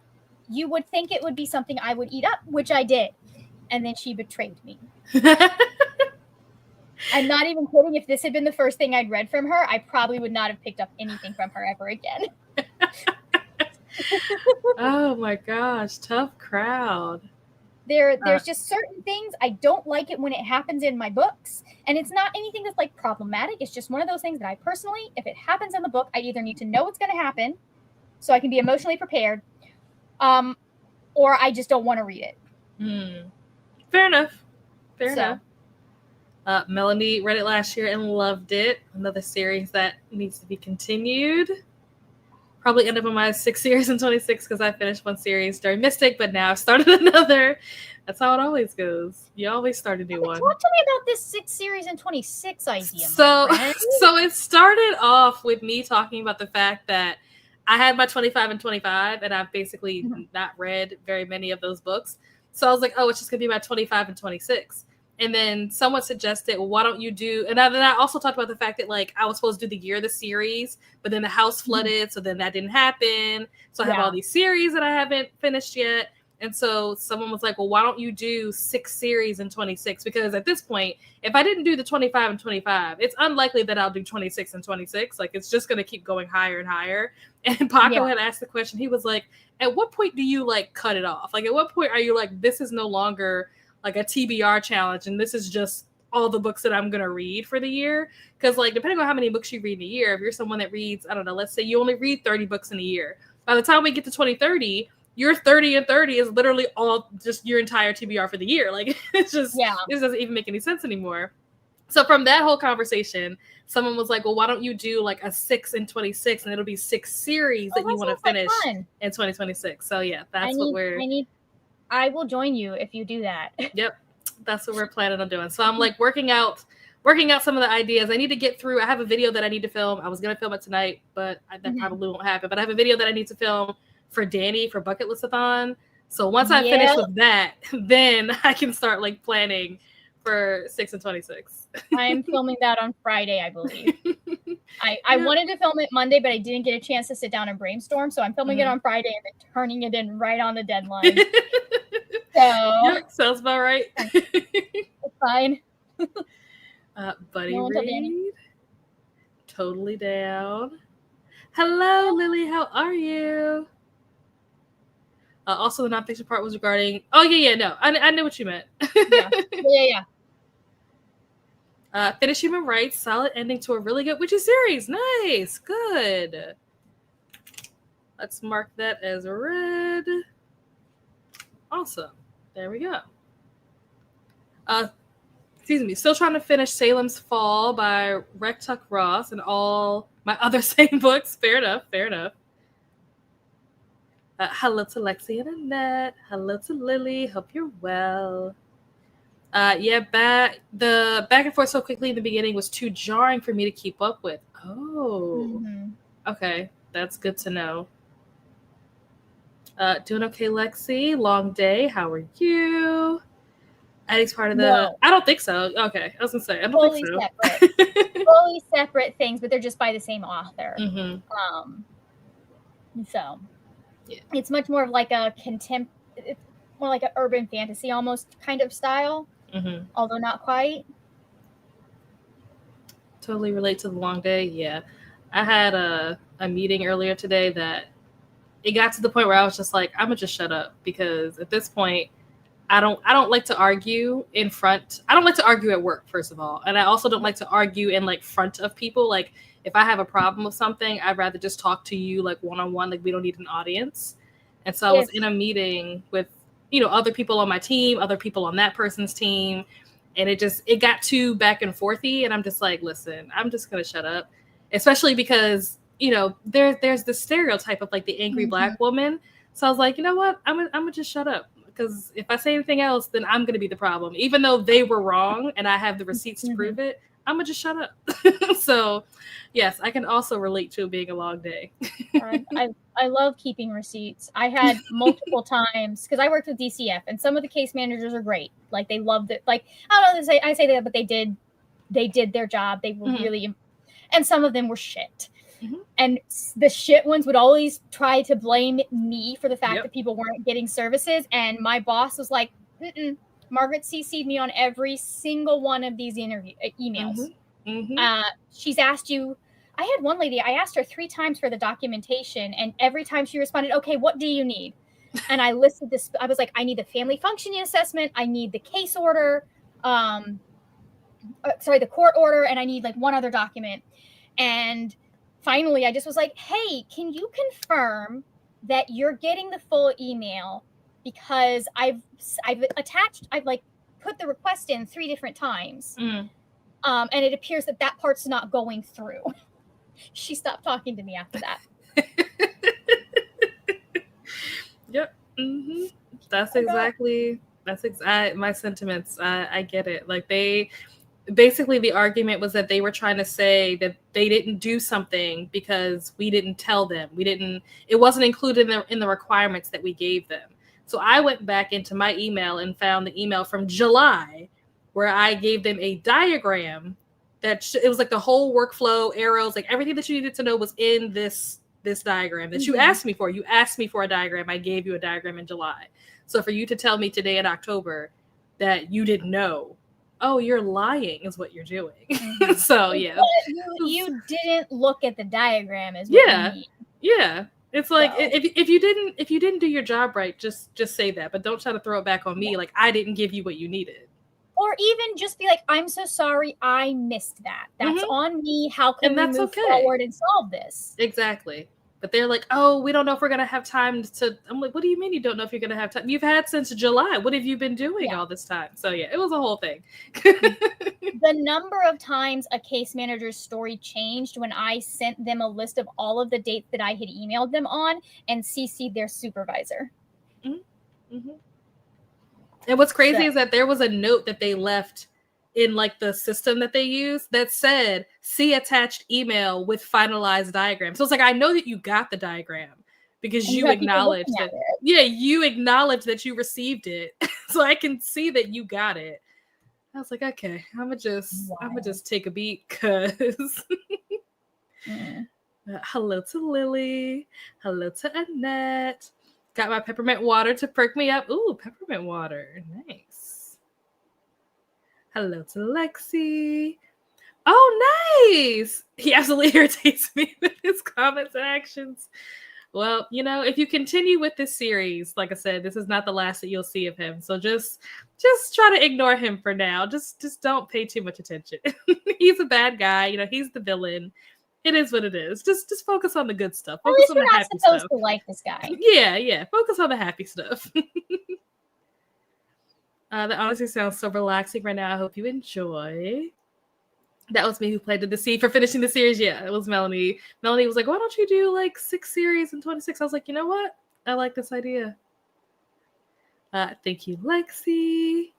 you would think it would be something I would eat up, which I did, and then she betrayed me. I'm not even kidding. If this had been the first thing I'd read from her, I probably would not have picked up anything from her ever again. Oh my gosh, tough crowd. There's just certain things I don't like it when it happens in my books, and it's not anything that's like problematic. It's just one of those things that I personally, if it happens in the book, I either need to know what's going to happen so I can be emotionally prepared, or I just don't want to read it. Fair enough. Fair enough. Melanie read it last year and loved it. Another series that needs to be continued. probably end up on my 6 series in 26 because I finished one series during Mystic, but now I've started another. That's how it always goes. You always start a new one. Talk to me about this 6 series in 26 idea. So it started off with me talking about the fact that I had my 25 and 25, and I've basically not read very many of those books. So I was like, oh, it's just going to be my 25 and 26. And then someone suggested, well, why don't you do, and then I also talked about the fact that like I was supposed to do the year of the series, but then the house flooded. So then that didn't happen. So I have all these series that I haven't finished yet. And so someone was like, well, why don't you do 6 series in 26? Because at this point, if I didn't do the 25 and 25, it's unlikely that I'll do 26 and 26. Like, it's just going to keep going higher and higher. And Paco had asked the question. He was like, at what point do you, like, cut it off? Like, at what point are you like, this is no longer, like, a TBR challenge, and this is just all the books that I'm going to read for the year? Because, like, depending on how many books you read in a year, if you're someone that reads, I don't know, let's say you only read 30 books in a year. By the time we get to 2030, your 30 and 30 is literally all just your entire TBR for the year. Like, it's just, this doesn't even make any sense anymore. So from that whole conversation, someone was like, well, why don't you do like a 6 in 26, and it'll be 6 series that you want to finish in 2026. So yeah, that's I will join you if you do that. Yep. That's what we're planning on doing. So I'm like working out some of the ideas. I need to get through. I have a video that I need to film. I was going to film it tonight, but that probably won't happen. But I have a video that I need to film for Danny for Bucket Listathon. So once I finish with that, then I can start like planning for 6 and 26. I'm filming that on Friday, I believe. I wanted to film it Monday, but I didn't get a chance to sit down and brainstorm. So I'm filming it on Friday and then turning it in right on the deadline. Sounds about right. It's fine. Buddy Reed. Totally down. Hello, Lily. How are you? Also, the nonfiction part was regarding. Oh no, I knew what you meant. Yeah. Finish Human Rights, solid ending to a really good witchy series. Nice, good. Let's mark that as read. Awesome. There we go. Excuse me. Still trying to finish Salem's Fall by Rectuck Ross and all my other same books. Fair enough. Hello to Lexi and Annette. Hello to Lily. Hope you're well. The back and forth so quickly in the beginning was too jarring for me to keep up with. Oh, okay. That's good to know. Doing okay, Lexi. Long day. How are you? Addie's part of the... No. I don't think so. Okay. I was going to say, I don't think so. Fully separate things, but they're just by the same author. So... Yeah. It's much more of like a it's more like an urban fantasy almost kind of style, although not quite. Totally relate to the long day. Yeah, I had a meeting earlier today that it got to the point where I was just like, I'm gonna just shut up, because at this point, I don't like to argue in front. I don't like to argue at work, first of all, and I also don't like to argue in like front of people. Like, if I have a problem with something, I'd rather just talk to you like one-on-one. Like, we don't need an audience. And so I was in a meeting with, other people on my team, other people on that person's team. And it got too back and forthy. And I'm just like, listen, I'm just going to shut up. Especially because, there's the stereotype of like the angry Black woman. So I was like, you know what? I'm gonna just shut up. Because if I say anything else, then I'm going to be the problem. Even though they were wrong and I have the receipts to prove it, I'm going to just shut up. So, yes, I can also relate to it being a long day. I love keeping receipts. I had multiple times, because I worked with DCF, and some of the case managers are great. Like, they loved it. Like, I don't know, I say that, but they did their job. They were really, and some of them were shit. And the shit ones would always try to blame me for the fact that people weren't getting services. And my boss was like, Margaret CC'd me on every single one of these emails. She's asked you. I had one lady, I asked her 3 times for the documentation, and every time she responded, okay, what do you need? And I listed this. I was like, I need the family functioning assessment. I need the case order. The court order. And I need like one other document. And finally, I just was like, hey, can you confirm that you're getting the full email? Because I've put the request in 3 different times. And it appears that part's not going through. She stopped talking to me after that. Mm-hmm. That's Oh, God. exactly my sentiments. I get it. Like they basically the argument was that they were trying to say that they didn't do something because we didn't tell them. It wasn't included in the requirements that we gave them. So I went back into my email and found the email from July where I gave them a diagram that it was like the whole workflow, arrows, like everything that you needed to know was in this diagram that you asked me for. You asked me for a diagram. I gave you a diagram in July. So for you to tell me today in October that you didn't know, oh, you're lying is what you're doing. So yeah. But you didn't look at the diagram is what you mean. Yeah. It's like So. if you didn't do your job right, just say that. But don't try to throw it back on me like I didn't give you what you needed. Or even just be like, I'm so sorry, I missed that. That's on me. How can we move forward and solve this? Exactly. But they're like, oh, we don't know if we're going to have time to... I'm like, what do you mean you don't know if you're going to have time? You've had since July. What have you been doing all this time? So yeah, it was a whole thing. The number of times a case manager's story changed when I sent them a list of all of the dates that I had emailed them on and CC'd their supervisor. Mm-hmm. And what's crazy is that there was a note that they left in like the system that they use that said, see attached email with finalized diagram. So it's like, I know that you got the diagram because you acknowledged that. Yeah, you acknowledged that you received it. So I can see that you got it. I was like, okay, I'm gonna just take a beat because hello to Lily. Hello to Annette. Got my peppermint water to perk me up. Ooh, peppermint water. Nice. Hello to Lexi. Oh, nice. He absolutely irritates me with his comments and actions. Well, you know, if you continue with this series, like I said, this is not the last that you'll see of him. So just try to ignore him for now. Just don't pay too much attention. He's a bad guy. You know, he's the villain. It is what it is. Just focus on the good stuff. Focus on the happy stuff. At least you're not supposed to like this guy. Yeah. Focus on the happy stuff. That honestly sounds so relaxing right now. I hope you enjoy. That was me who planted the seed for finishing the series. Yeah, it was Melanie. Melanie was like, why don't you do like 6 series in 26? I was like, you know what? I like this idea. Thank you, Lexi.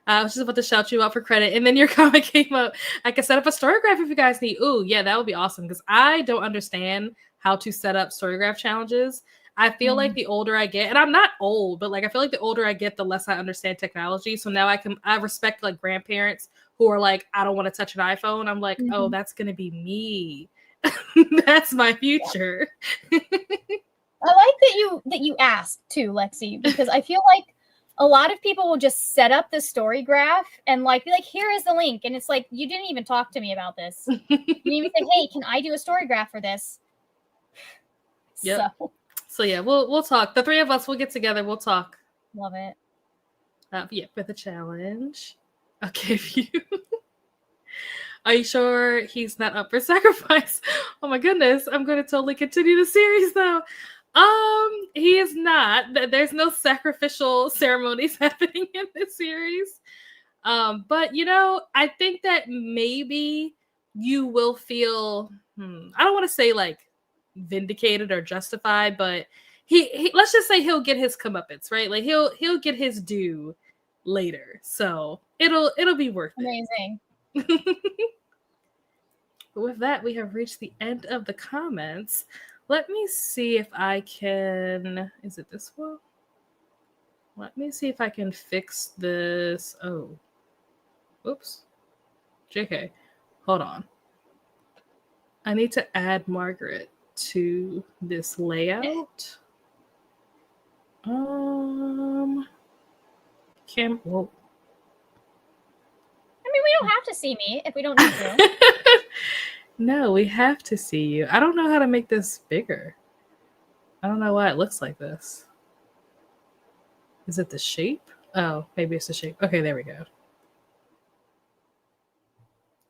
I was just about to shout you out for credit, and then your comment came up. I can set up a storygraph if you guys need. Ooh, yeah, that would be awesome, because I don't understand how to set up storygraph challenges. I feel like the older I get, and I'm not old, but like I feel like the older I get, the less I understand technology. So now I respect like grandparents who are like, I don't want to touch an iPhone. I'm like, oh, that's gonna be me. That's my future. I like that you asked too, Lexi, because I feel like a lot of people will just set up the story graph and like be like, here is the link, and it's like, you didn't even talk to me about this. You didn't even say, hey, can I do a story graph for this? Yep. So yeah, we'll talk. The 3 of us will get together. We'll talk. Love it. Yeah, for the challenge. I'll give you. Are you sure he's not up for sacrifice? Oh my goodness, I'm going to totally continue the series though. He is not. There's no sacrificial ceremonies happening in this series. But you know, I think that maybe you will feel. I don't want to say like vindicated or justified, but he let's just say he'll get his comeuppance, right? Like he'll get his due later, so it'll be worth it. Amazing. But with that, we have reached the end of the comments. Let me see if I can. Is it this one? Let me see if I can fix this. Oh, oops. JK, hold on. I need to add Margaret to this layout. Whoa. I mean, we don't have to see me if we don't need to. No, we have to see you. I don't know how to make this bigger. I don't know why it looks like this. Is it the shape? Oh, maybe it's the shape. Okay, there we go.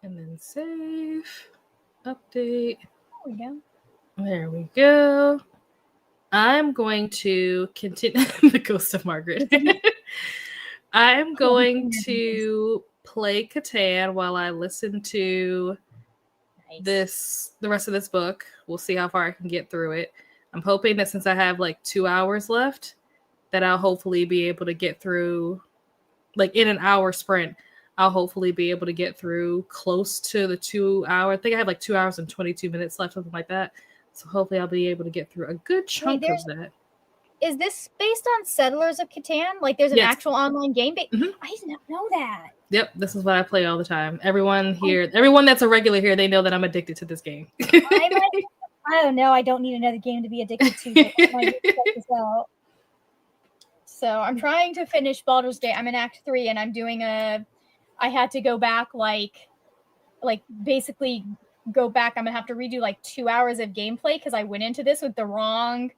And then save. Update. There we go. There we go. I'm going to continue the ghost of Margaret. I'm going to play Catan while I listen to the rest of this book. We'll see how far I can get through it. I'm hoping that since I have like 2 hours left, that I'll hopefully be able to get through, like in an hour sprint. I'll hopefully be able to get through close to the 2 hour. I think I have like 2 hours and 22 minutes left, something like that. So hopefully I'll be able to get through a good chunk of that. Is this based on Settlers of Catan? Like there's an actual online game? Mm-hmm. I did not know that. Yep, this is what I play all the time. Everyone here, everyone that's a regular here, they know that I'm addicted to this game. I don't know. I don't need another game to be addicted to. But I might check this out. So I'm trying to finish Baldur's Gate. I'm in Act 3, and I'm doing I had to go back, like basically go back. I'm gonna have to redo like 2 hours of gameplay because I went into this with the wrong.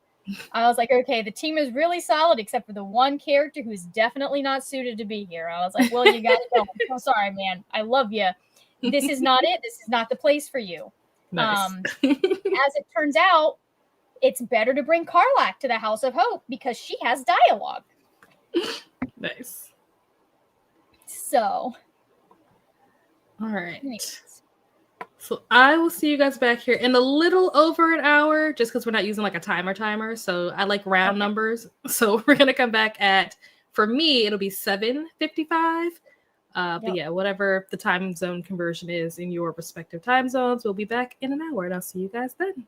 I was like, okay, the team is really solid except for the one character who's definitely not suited to be here. I was like, well, you gotta go. I'm so sorry, man. I love you. This is not it. This is not the place for you. Nice. As it turns out, it's better to bring Karlach to the House of Hope because she has dialogue. Nice. So. All right. Anyways. So I will see you guys back here in a little over an hour, just because we're not using like a timer. So I like round numbers. So we're gonna come back at, for me, it'll be 7:55. But yeah, whatever the time zone conversion is in your respective time zones, we'll be back in an hour, and I'll see you guys then.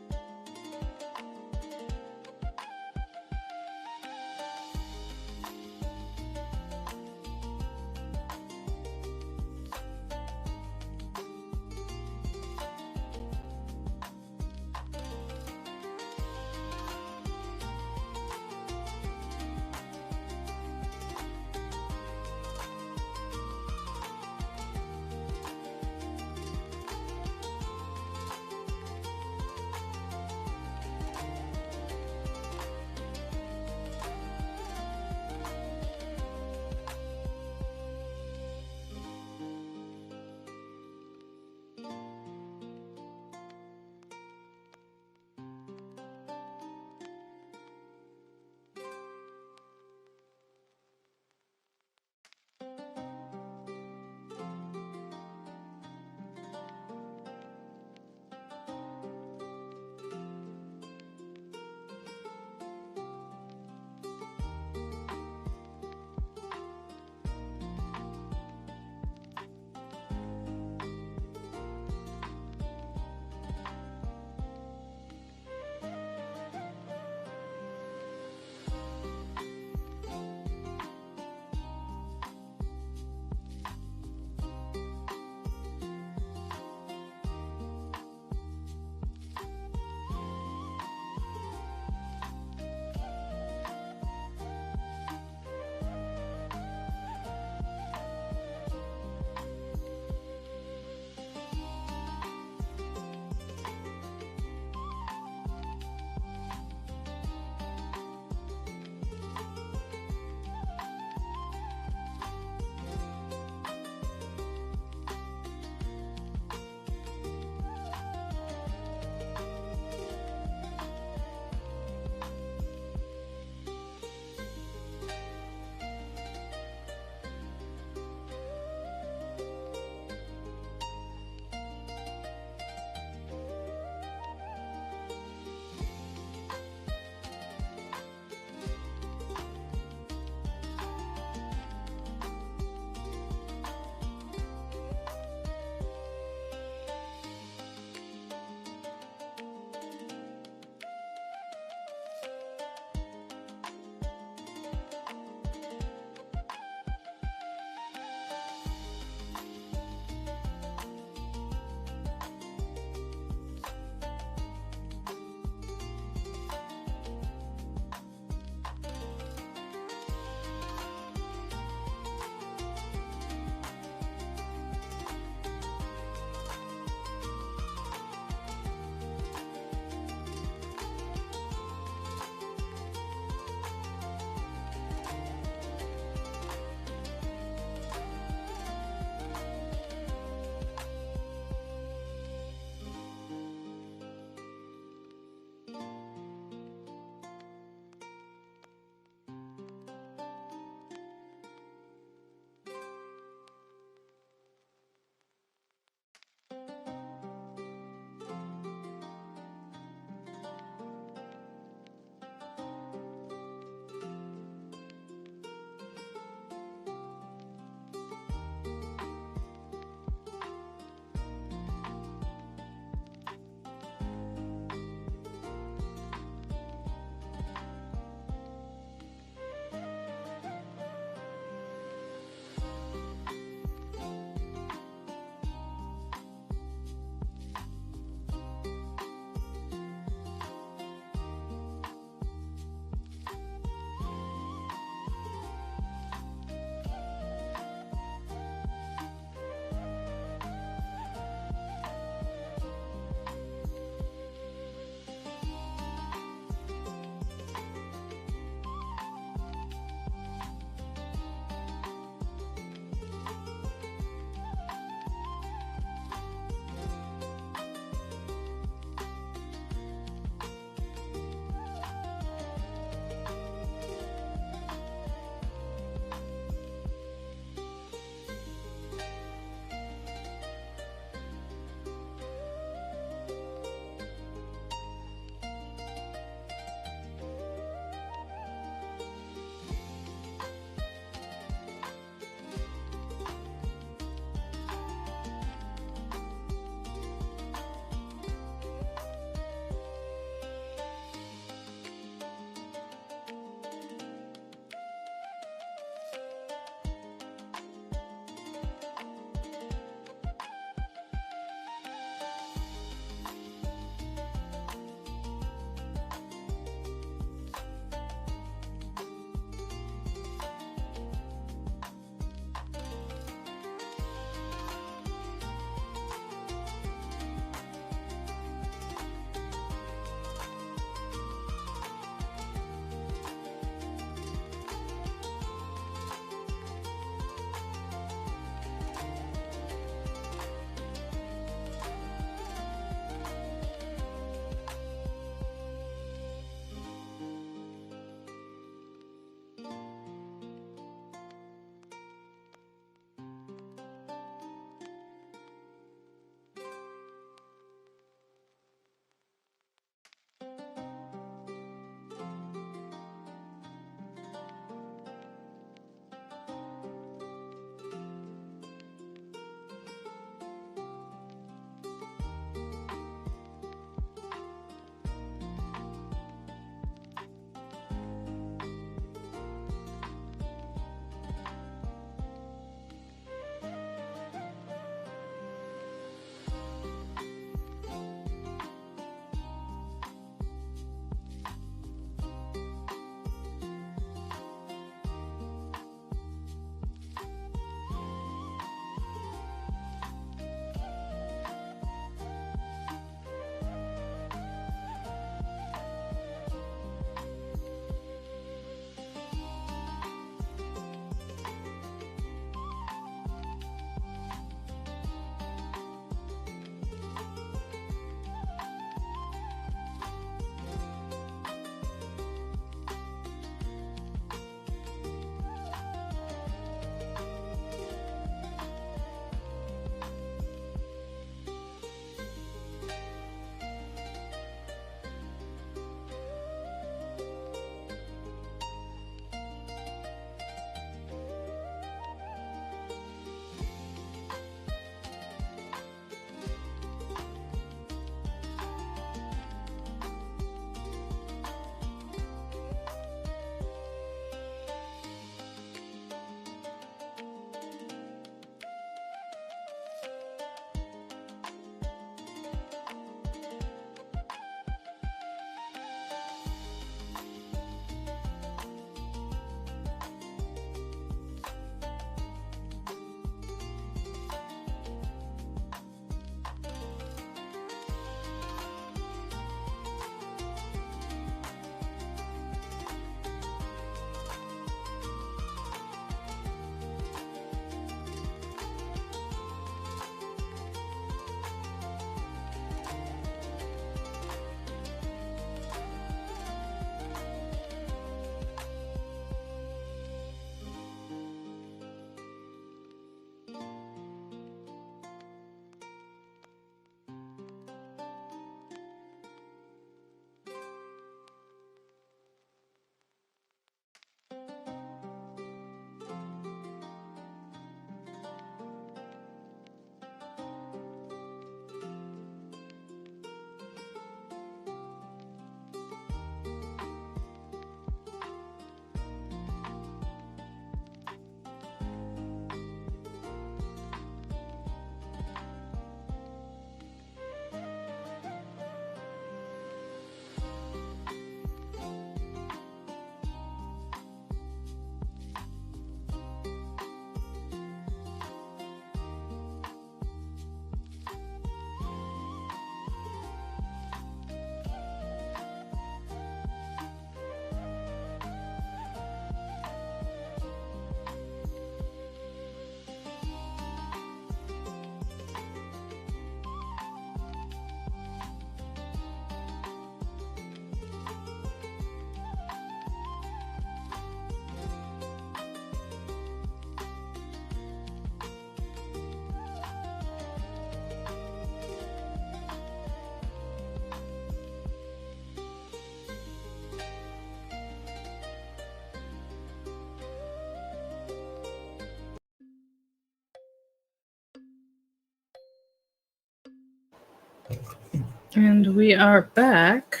And we are back.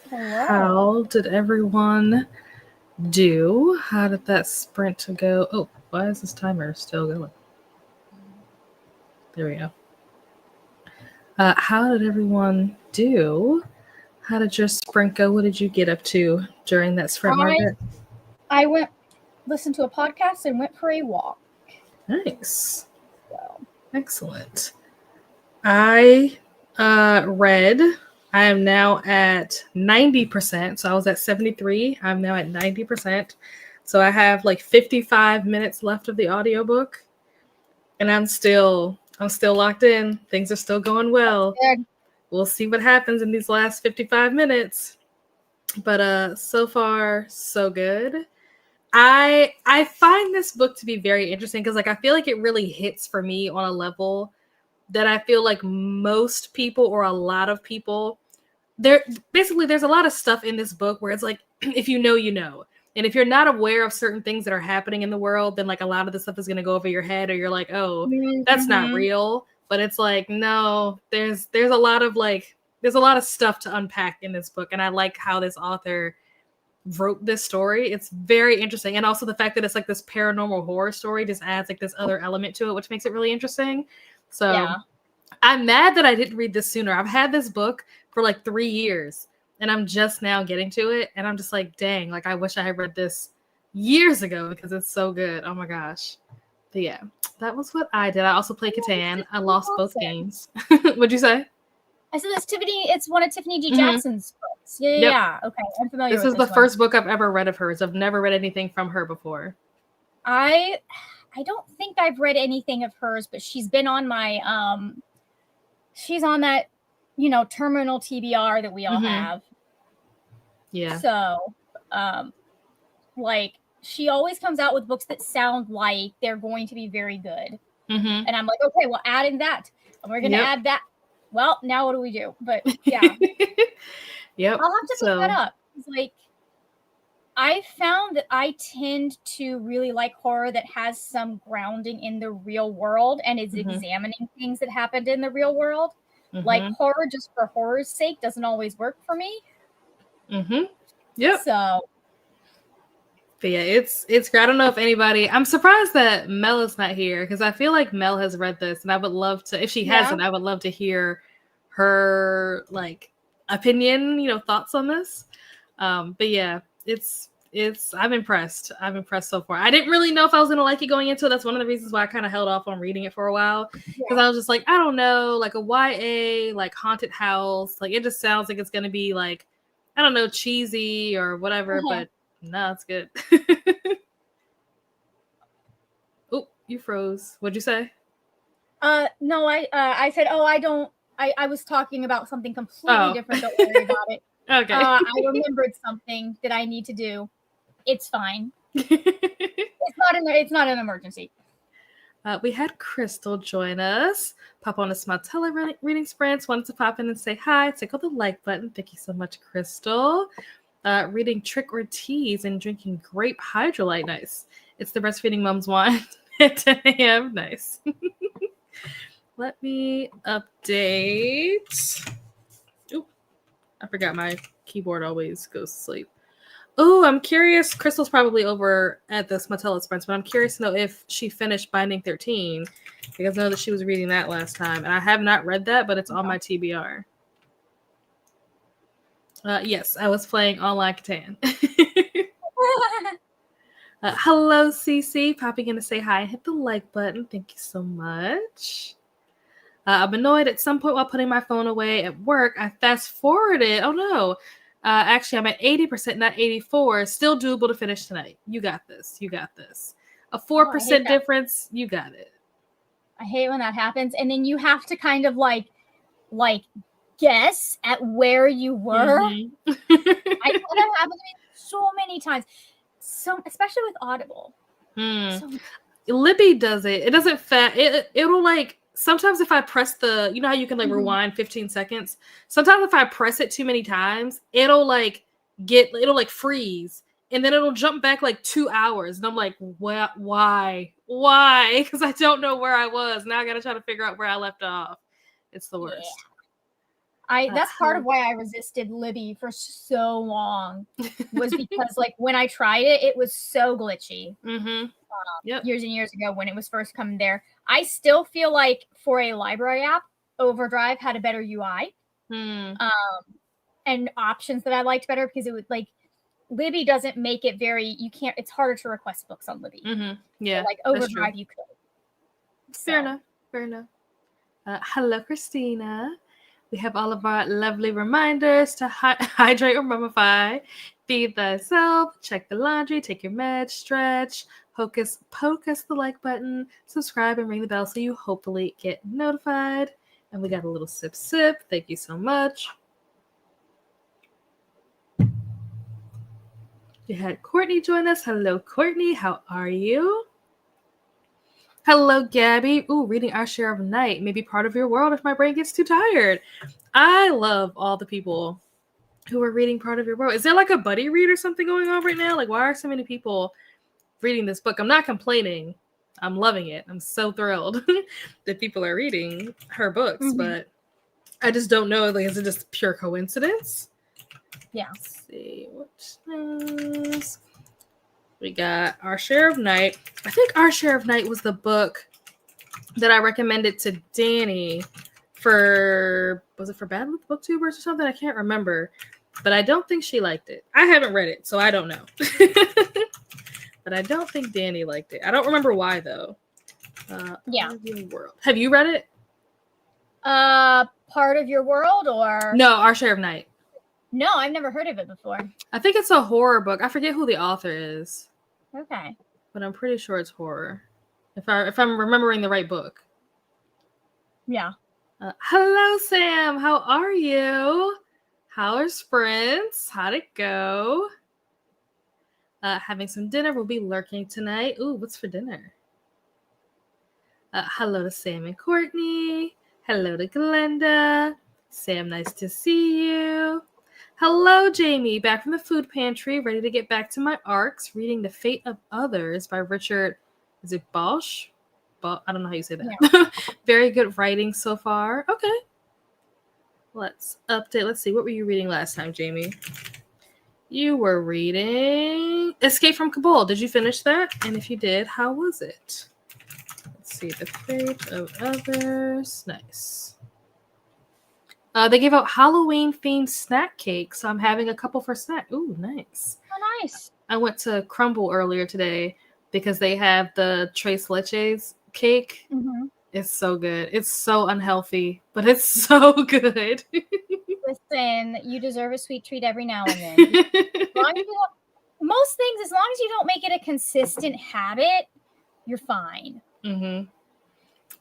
Hello. How did everyone do? How did that sprint go? Oh, why is this timer still going? There we go. How did everyone do? How did your sprint go? What did you get up to during that sprint, Margaret? I went, listened to a podcast and went for a walk. Nice. So. Excellent. I read. I am now at 90%. So I was at 73. I'm now at 90%. So I have like 55 minutes left of the audiobook. And I'm still locked in. Things are still going well. We'll see what happens in these last 55 minutes. But so far, so good. I find this book to be very interesting because like I feel like it really hits for me on a level that I feel like most people or a lot of people there's a lot of stuff in this book where it's like if you know, you know. And if you're not aware of certain things that are happening in the world, then like a lot of the stuff is going to go over your head or you're like, "Oh, that's not real." But it's like, no, there's a lot of stuff to unpack in this book and I like how this author wrote this story. It's very interesting. And also the fact that it's like this paranormal horror story just adds like this other element to it, which makes it really interesting. So yeah. I'm mad that I didn't read this sooner. I've had this book for like 3 years and I'm just now getting to it. And I'm just like, dang, like I wish I had read this years ago because it's so good. Oh my gosh. But yeah, that was what I did. I also played Catan. I lost both games. What'd you say? I said it's one of Tiffany D. Jackson's books. Yeah. Okay, I'm familiar with this. This is the first book I've ever read of hers. I've never read anything from her before. I don't think I've read anything of hers, but she's been on my she's on that, terminal TBR that we all have. Yeah. So, like she always comes out with books that sound like they're going to be very good. And I'm like, okay, well, add in that. And we're going to add that. Well, now what do we do? But yeah. Yep. I'll have to look that up. It's like, I found that I tend to really like horror that has some grounding in the real world and is examining things that happened in the real world. Like horror just for horror's sake doesn't always work for me. Yep. So. But yeah, it's great. I don't know if anybody. I'm surprised that Mel is not here because I feel like Mel has read this, and I would love to. If she hasn't, I would love to hear her like opinion, thoughts on this. But yeah, it's. I'm impressed. I'm impressed so far. I didn't really know if I was gonna like it going into it. That's one of the reasons why I kind of held off on reading it for a while because I was just like, I don't know, like a YA, like haunted house. Like it just sounds like it's gonna be like, I don't know, cheesy or whatever, but. No, it's good. Oh, you froze. What'd you say? No, I said, I was talking about something completely different. Don't worry about it. Okay. I remembered something that I need to do. It's fine. It's not an emergency. We had Crystal join us. Pop on a small reading sprints. Wanted to pop in and say hi. Tickle the like button. Thank you so much, Crystal. Reading Trick or Tease and drinking grape hydrolyte. Nice. It's the breastfeeding mom's wine at 10 a.m. Nice. Let me update. Ooh, I forgot my keyboard always goes to sleep. Oh, I'm curious. Crystal's probably over at the Smatella Sprints, but I'm curious to know if she finished Binding 13 because I know that she was reading that last time, and I have not read that, but it's on my TBR. Yes, I was playing online Catan. Hello, CC. Popping in to say hi. Hit the like button. Thank you so much. I'm annoyed at some point while putting my phone away at work. I fast forwarded. Oh, no. Actually, I'm at 80%, not 84. Still doable to finish tonight. You got this. You got this. A 4% difference. You got it. I hate when that happens. And then you have to kind of like guess at where you were. I had that happen to me so many times. Especially with Audible. Libby does it. It doesn't it'll like sometimes if I press the, you know how you can like rewind 15 seconds. Sometimes if I press it too many times, it'll freeze and then it'll jump back like 2 hours. And I'm like, why? Because I don't know where I was. Now I gotta try to figure out where I left off. It's the worst. That's part of why I resisted Libby for so long, was because like when I tried it, it was so glitchy. Years and years ago when it was first coming there. I still feel like for a library app, Overdrive had a better UI and options that I liked better, because it would like Libby doesn't make it it's harder to request books on Libby. Yeah, so, like Overdrive you could. Fair enough. Hello, Christina. We have all of our lovely reminders to hydrate or mummify, feed thyself, check the laundry, take your meds, stretch, poke us the like button, subscribe, and ring the bell so you hopefully get notified. And we got a little sip. Thank you so much. We had Courtney join us. Hello, Courtney. How are you? Hello, Gabby. Ooh, reading Our Share of Night. Maybe part of your world if my brain gets too tired. I love all the people who are reading Part of Your World. Is there like a buddy read or something going on right now? Like, why are so many people reading this book? I'm not complaining. I'm loving it. I'm so thrilled that people are reading her books, but I just don't know. Like, is it just pure coincidence? Yeah. Let's see. What's this? We got Our Share of Night. I think Our Share of Night was the book that I recommended to Danny was it for Bad with Booktubers or something? I can't remember. But I don't think she liked it. I haven't read it, so I don't know. But I don't think Danny liked it. I don't remember why, though. Yeah. Part of Your World. Have you read it? Part of Your World or? No, Our Share of Night. No, I've never heard of it before. I think it's a horror book. I forget who the author is. Okay. But I'm pretty sure it's horror. If I'm remembering the right book. Yeah. Hello, Sam. How are you? How are sprints? How'd it go? Having some dinner. We'll be lurking tonight. Ooh, what's for dinner? Hello to Sam and Courtney. Hello to Glenda. Sam, nice to see you. Hello, Jamie. Back from the food pantry, ready to get back to my arcs, reading The Fate of Others by Richard, is it Bosch? I don't know how you say that. Yeah. Very good writing so far. Okay. Let's update. Let's see. What were you reading last time, Jamie? You were reading Escape from Kabul. Did you finish that? And if you did, how was it? Let's see. The Fate of Others. Nice. They gave out Halloween-themed snack cake, so I'm having a couple for snack. Ooh, nice. Oh, nice. I went to Crumble earlier today because they have the Tres Leches cake. It's so good. It's so unhealthy, but it's so good. Listen, you deserve a sweet treat every now and then. Most things, as long as you don't make it a consistent habit, you're fine.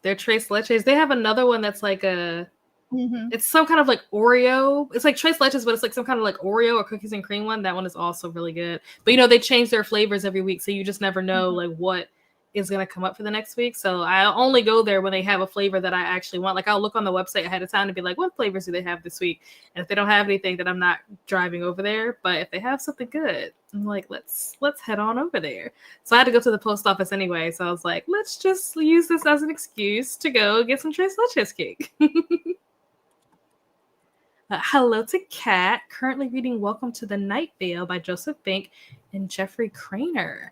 They're Tres Leches. They have another one that's like a... It's some kind of like Oreo. It's like Tres Leches, but it's like some kind of like Oreo or cookies and cream one. That one is also really good. But you know, they change their flavors every week, so you just never know like what is going to come up for the next week. So I only go there when they have a flavor that I actually want. Like I'll look on the website ahead of time to be like, what flavors do they have this week? And if they don't have anything, then I'm not driving over there. But if they have something good, I'm like, let's head on over there. So I had to go to the post office anyway. So I was like, let's just use this as an excuse to go get some Tres Leches cake. Hello to Kat, currently reading Welcome to the Night Vale by Joseph Bank and Jeffrey Craner.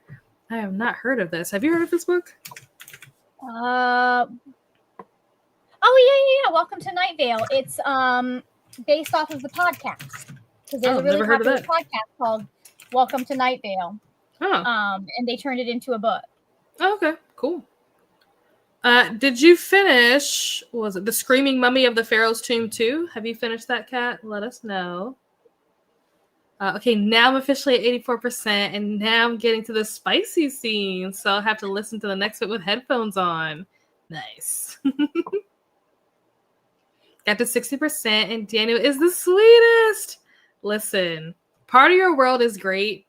I have not heard of this. Have you heard of this book? Oh, yeah. Welcome to Night Vale. It's based off of the podcast. Because there's a really popular podcast called Welcome to Night Vale. And they turned it into a book. Oh, okay, cool. Did you finish, what was it, The Screaming Mummy of the Pharaoh's Tomb 2? Have you finished that, Kat? Let us know. Okay, now I'm officially at 84%, and now I'm getting to the spicy scene, so I'll have to listen to the next bit with headphones on. Nice. Got to 60%, and Daniel is the sweetest. Listen, Part of Your World is great,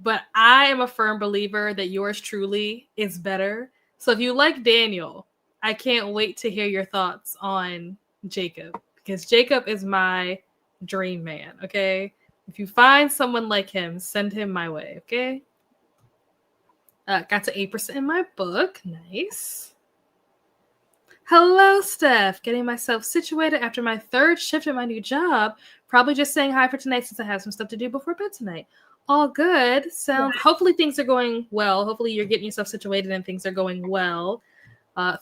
but I am a firm believer that yours truly is better. So if you like Daniel, I can't wait to hear your thoughts on Jacob, because Jacob is my dream man, okay? If you find someone like him, send him my way, okay? Got to 8% in my book. Nice. Hello, Steph. Getting myself situated after my third shift at my new job. Probably just saying hi for tonight since I have some stuff to do before bed tonight. All good. Sounds. Yeah. Hopefully things are going well. Hopefully you're getting yourself situated and things are going well.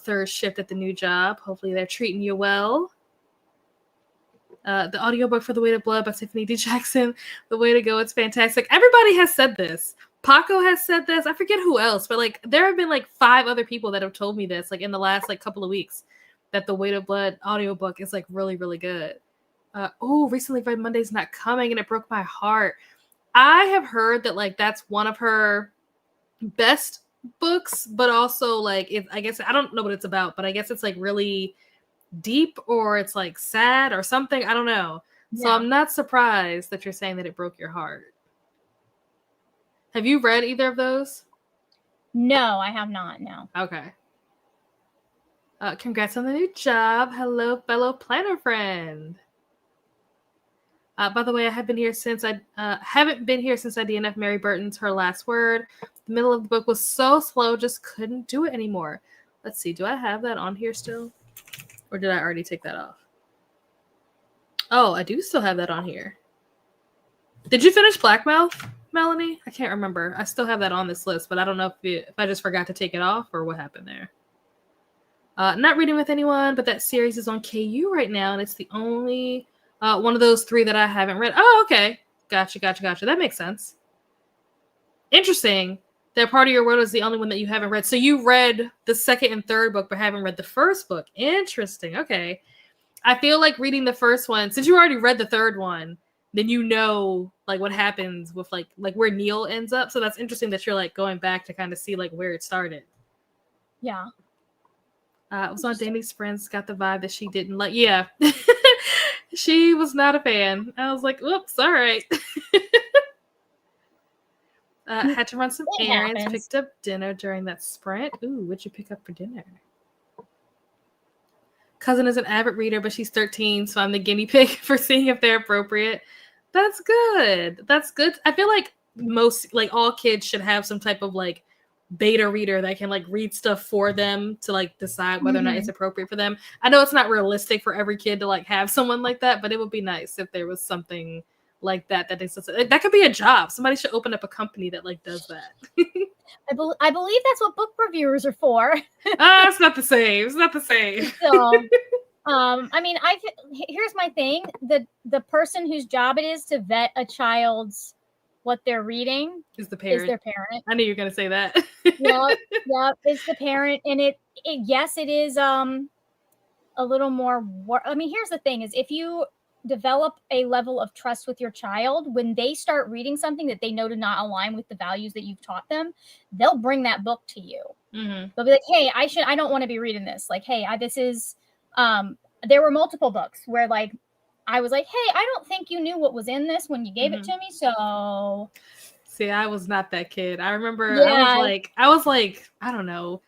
Third shift at the new job. Hopefully they're treating you well. The audiobook for The Weight of Blood by Tiffany D. Jackson. The way to go. It's fantastic. Everybody has said this. Paco has said this. I forget who else, but like there have been like 5 other people that have told me this like in the last like couple of weeks that The Weight of Blood audiobook is like really, really good. Recently read Monday's Not Coming and it broke my heart. I have heard that like that's one of her best books, but also like I guess I don't know what it's about, but I guess it's like really deep or it's like sad or something. I don't know. So I'm not surprised that you're saying that it broke your heart. Have you read either of those? No, I have not. No. Okay. Congrats on the new job. Hello, fellow planner friend. By the way, I haven't been here since I DNF Mary Burton's Her Last Word. The middle of the book was so slow, just couldn't do it anymore. Let's see. Do I have that on here still? Or did I already take that off? Oh, I do still have that on here. Did you finish Blackmouth, Melanie? I can't remember. I still have that on this list, but I don't know if I just forgot to take it off or what happened there. Not reading with anyone, but that series is on KU right now, and it's the only one of those 3 that I haven't read. Oh, okay. Gotcha. That makes sense. Interesting. That Part of Your World is the only one that you haven't read. So you read the second and third book, but haven't read the first book. Interesting. Okay. I feel like reading the first one, since you already read the third one, then you know like what happens with like where Neil ends up. So that's interesting that you're like going back to kind of see like where it started. Yeah. It was on Danny's Friends. Got the vibe that she didn't like. Yeah. She was not a fan. I was like, whoops, all right. Had to run some errands, picked up dinner during that sprint. Ooh, what'd you pick up for dinner? Cousin is an avid reader, but she's 13, so I'm the guinea pig for seeing if they're appropriate. That's good. That's good. I feel like all kids should have some type of like beta reader that can like read stuff for them to like decide whether or not it's appropriate for them. I know it's not realistic for every kid to like have someone like that, but it would be nice if there was something like that that could be a job. Somebody should open up a company that like does that. I believe that's what book reviewers are for. It's not the same. It's not the same. So, I mean, here's my thing: the person whose job it is to vet a child's what they're reading is the parent. Is their parent. I knew you were gonna say that. Yep, it's the parent, and it is a little more. I mean, here's the thing: is if you develop a level of trust with your child, when they start reading something that they know to not align with the values that you've taught them, they'll bring that book to you. They'll be like, hey, I don't want to be reading this. Like, hey, this is there were multiple books where like I was like, hey, I don't think you knew what was in this when you gave it to me. So see, I was not that kid. I remember I was like, I don't know,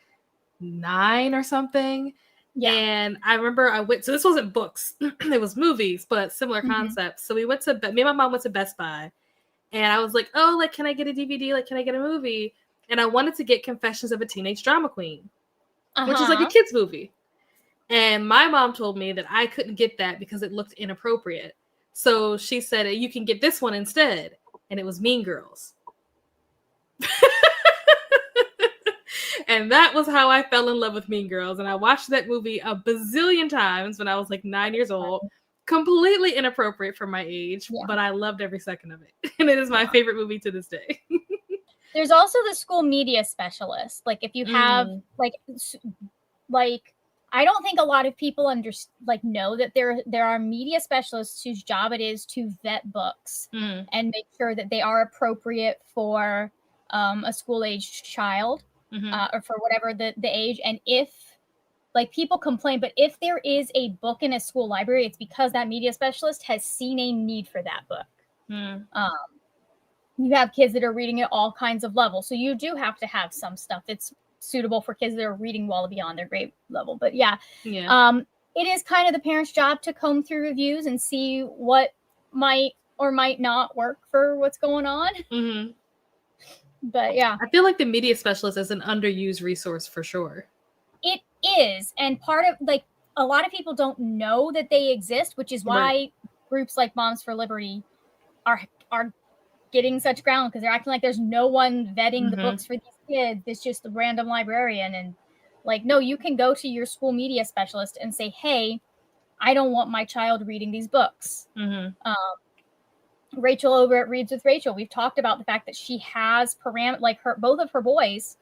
9 or something. Yeah. And I remember so this wasn't books, it was movies, but similar concepts. So we went to, me and my mom went to Best Buy, and I was like, oh, like, can I get a DVD? Like, can I get a movie? And I wanted to get Confessions of a Teenage Drama Queen, which is like a kid's movie. And my mom told me that I couldn't get that because it looked inappropriate. So she said, you can get this one instead. And it was Mean Girls. And that was how I fell in love with Mean Girls. And I watched that movie a bazillion times when I was like 9 years old. Completely inappropriate for my age, but I loved every second of it. And it is my favorite movie to this day. There's also the school media specialist. Like if you have like I don't think a lot of people know that there are media specialists whose job it is to vet books and make sure that they are appropriate for a school-aged child or for whatever the age. And if like people complain, but if there is a book in a school library, it's because that media specialist has seen a need for that book. You have kids that are reading at all kinds of levels, so you do have to have some stuff that's suitable for kids that are reading well beyond their grade level. But it is kind of the parent's job to comb through reviews and see what might or might not work for what's going on. But yeah, I feel like the media specialist is an underused resource for sure. It is. And part of like a lot of people don't know that they exist, which is why groups like Moms for Liberty are getting such ground, because they're acting like there's no one vetting the books for these kids. It's just a random librarian. And like, no, you can go to your school media specialist and say, hey, I don't want my child reading these books. Rachel over at Reads with Rachel, we've talked about the fact that she has both of her boys,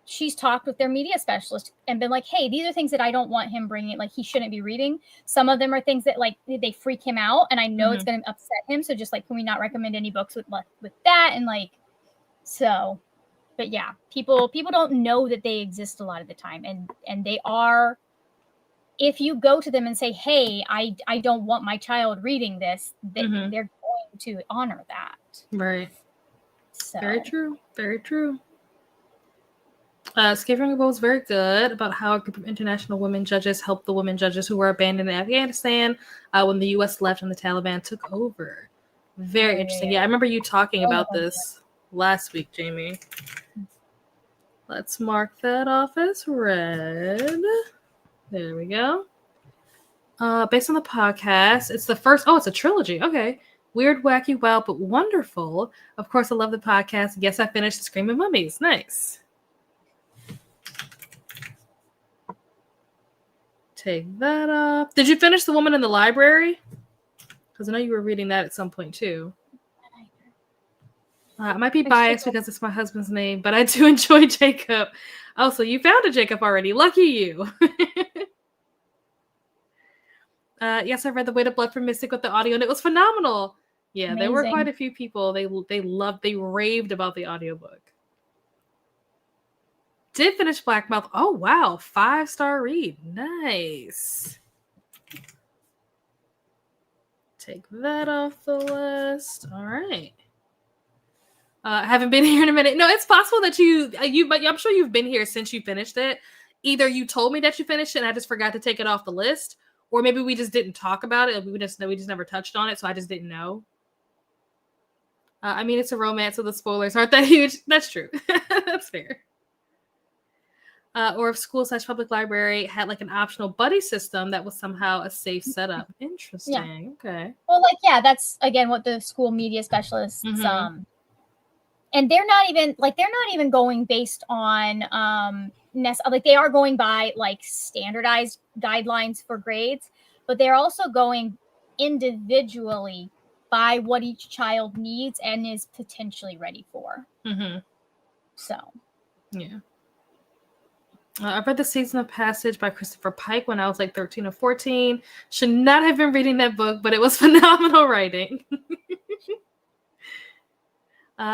she's talked with their media specialist and been like, hey, these are things that I don't want him bringing, like he shouldn't be reading. Some of them are things that like they freak him out, and I know it's going to upset him. So just like, can we not recommend any books with that? And like, so, but yeah, people don't know that they exist a lot of the time, and they are. If you go to them and say, hey, I don't want my child reading this, they're going to honor that. Right. So. Very true. Very true. Skavering was very good about how a group of international women judges helped the women judges who were abandoned in Afghanistan when the U.S. left and the Taliban took over. Very interesting. Yeah, I remember you talking about this last week, Jamie. Let's mark that off as read. There we go. Based on the podcast, it's the first. Oh, it's a trilogy. Okay. Weird, wacky, wild, but wonderful. Of course, I love the podcast. Yes, I finished The Screaming Mummies. Nice. Take that off. Did you finish The Woman in the Library? Because I know you were reading that at some point, too. I might be biased because it's my husband's name, but I do enjoy Jacob. Oh, so you found a Jacob already. Lucky you. Yes, I read The Weight of Blood for Mystic with the audio, and it was phenomenal. Yeah, amazing. There were quite a few people. They raved about the audiobook. Did finish Blackmouth. Oh, wow. 5-star read. Nice. Take that off the list. All right. Haven't been here in a minute. No, it's possible that but I'm sure you've been here since you finished it. Either you told me that you finished it and I just forgot to take it off the list, or maybe we just didn't talk about it. We just never touched on it, so I just didn't know. I mean, it's a romance, so the spoilers aren't that huge. That's true. That's fair. Or if school/public library had like an optional buddy system that was somehow a safe setup. Interesting. Yeah. Okay. Well, like, yeah, that's again what the school media specialists and they're not even going based on like they are going by like standardized guidelines for grades, but they're also going individually by what each child needs and is potentially ready for. So yeah. I read The Season of Passage by Christopher Pike when I was like 13 or 14. Should not have been reading that book, but it was phenomenal writing.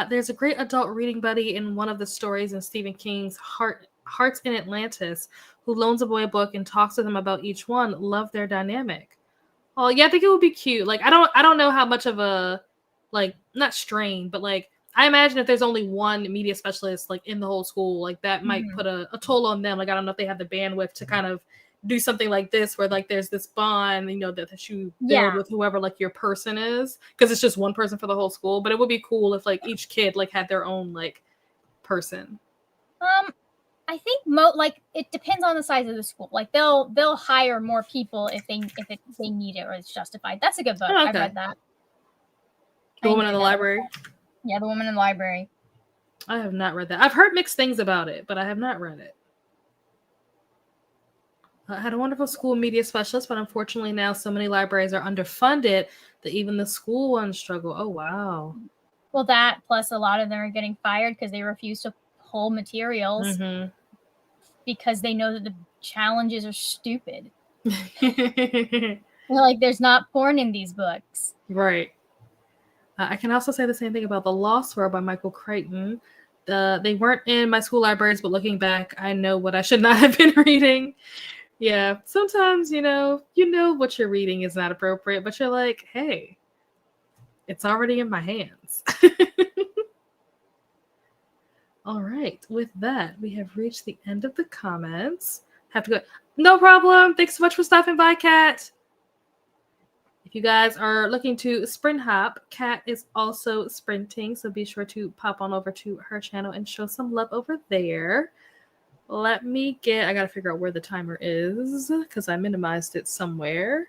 There's a great adult reading buddy in one of the stories in Stephen King's Hearts in Atlantis, who loans a boy a book and talks to them about each one. Love their dynamic. Oh yeah, I think it would be cute. Like I don't know how much of a like not strain, but like I imagine if there's only one media specialist like in the whole school, like that might put a toll on them. Like I don't know if they have the bandwidth to kind of do something like this where like there's this bond, you know, that you build with whoever like your person is, because it's just one person for the whole school. But it would be cool if like each kid like had their own like person. I think like it depends on the size of the school. Like they'll hire more people if they need it or it's justified. That's a good book. I read that. The Woman in the Library. Yeah, The Woman in the Library. I have not read that. I've heard mixed things about it, but I have not read it. I had a wonderful school media specialist, but unfortunately now so many libraries are underfunded that even the school ones struggle. Oh, wow. Well, that plus a lot of them are getting fired because they refuse to pull materials because they know that the challenges are stupid. Like, there's not porn in these books. Right. I can also say the same thing about The Lost World by Michael Crichton. They weren't in my school libraries, but looking back, I know what I should not have been reading. Yeah, sometimes, you know what you're reading is not appropriate, but you're like, hey, it's already in my hands. All right, with that, we have reached the end of the comments. Have to go. No problem. Thanks so much for stopping by, Kat. If you guys are looking to sprint hop, Kat is also sprinting, so be sure to pop on over to her channel and show some love over there. I gotta figure out where the timer is because I minimized it somewhere.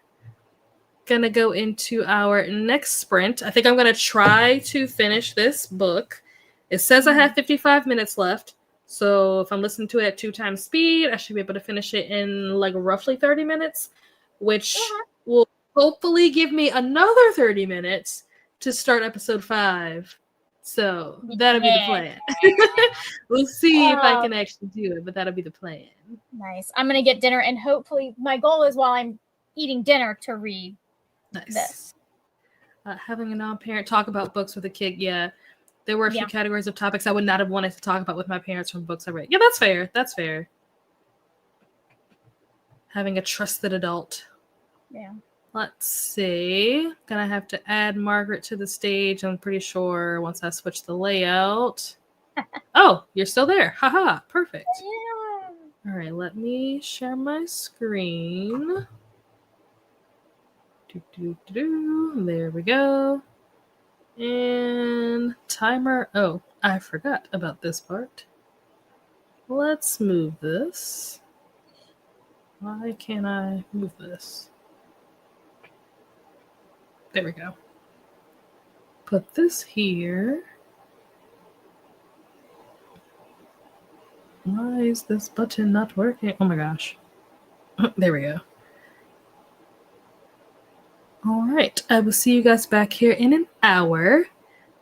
Gonna go into our next sprint. I think I'm gonna try to finish this book. It says I have 55 minutes left. So if I'm listening to it at 2 times speed, I should be able to finish it in like roughly 30 minutes, which will hopefully give me another 30 minutes to start episode 5. So that'll be the plan. We'll see if I can actually do it, but that'll be the plan. Nice. I'm gonna get dinner, and hopefully my goal is while I'm eating dinner to read this. Having a non-parent talk about books with a kid, yeah. There were a few categories of topics I would not have wanted to talk about with my parents from books I read. Yeah, that's fair. That's fair. Having a trusted adult. Yeah. Let's see. Gonna have to add Margaret to the stage. I'm pretty sure once I switch the layout. Oh, you're still there. Haha, perfect. Yeah. All right, let me share my screen. There we go. And timer. Oh, I forgot about this part. Let's move this. Why can't I move this? There we go. Put this here. Why is this button not working? Oh my gosh. There we go. All right. I will see you guys back here in an hour.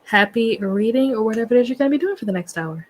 Happy reading or whatever it is you're going to be doing for the next hour.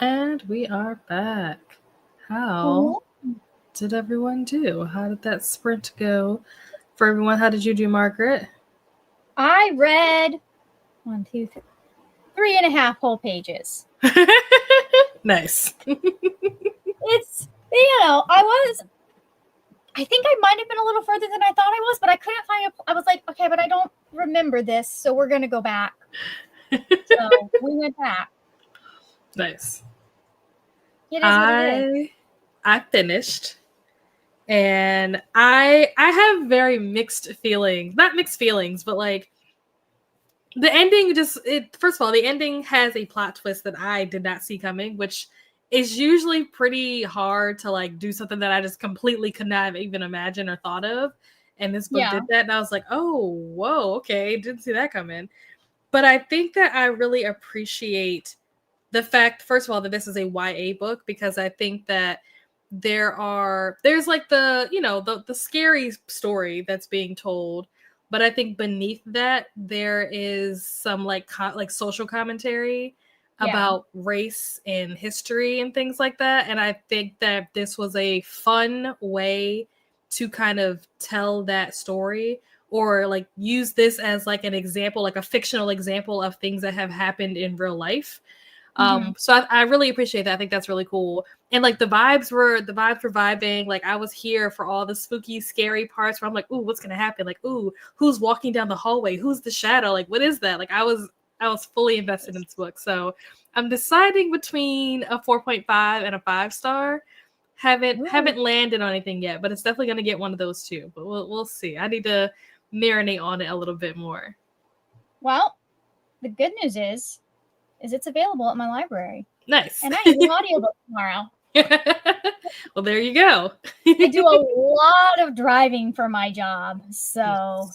And we are back. How Cool. did everyone do? How did that sprint go for everyone? How did you do, Margaret? I read 1, 2, 3 and a half whole pages. Nice. It's, I think I might have been a little further than I thought I was, but I couldn't find I was like, okay, but I don't remember this, so we're going to go back. So we went back. Nice. It is what it is. I finished, and I have very mixed feelings. Not mixed feelings, but like the ending first of all, the ending has a plot twist that I did not see coming, which is usually pretty hard to like do something that I just completely could not even imagine or thought of. And this book did that, and I was like, oh, whoa, okay, didn't see that coming. But I think that I really appreciate the fact, first of all, that this is a YA book, because I think that there's like the scary story that's being told, but I think beneath that there is some like social commentary about race and history and things like that. And I think that this was a fun way to kind of tell that story, or like use this as like an example, like a fictional example of things that have happened in real life. So I really appreciate that. I think that's really cool. And like the vibes were vibing. Like I was here for all the spooky, scary parts where I'm like, ooh, what's gonna happen? Like, ooh, who's walking down the hallway? Who's the shadow? Like, what is that? Like I was fully invested in this book. So I'm deciding between a 4.5 and a 5-star. Haven't landed on anything yet, but it's definitely gonna get one of those two. But we'll see. I need to marinate on it a little bit more. Well, the good news is it's available at my library. Nice. And I need an audiobook tomorrow. Well, there you go. I do a lot of driving for my job, so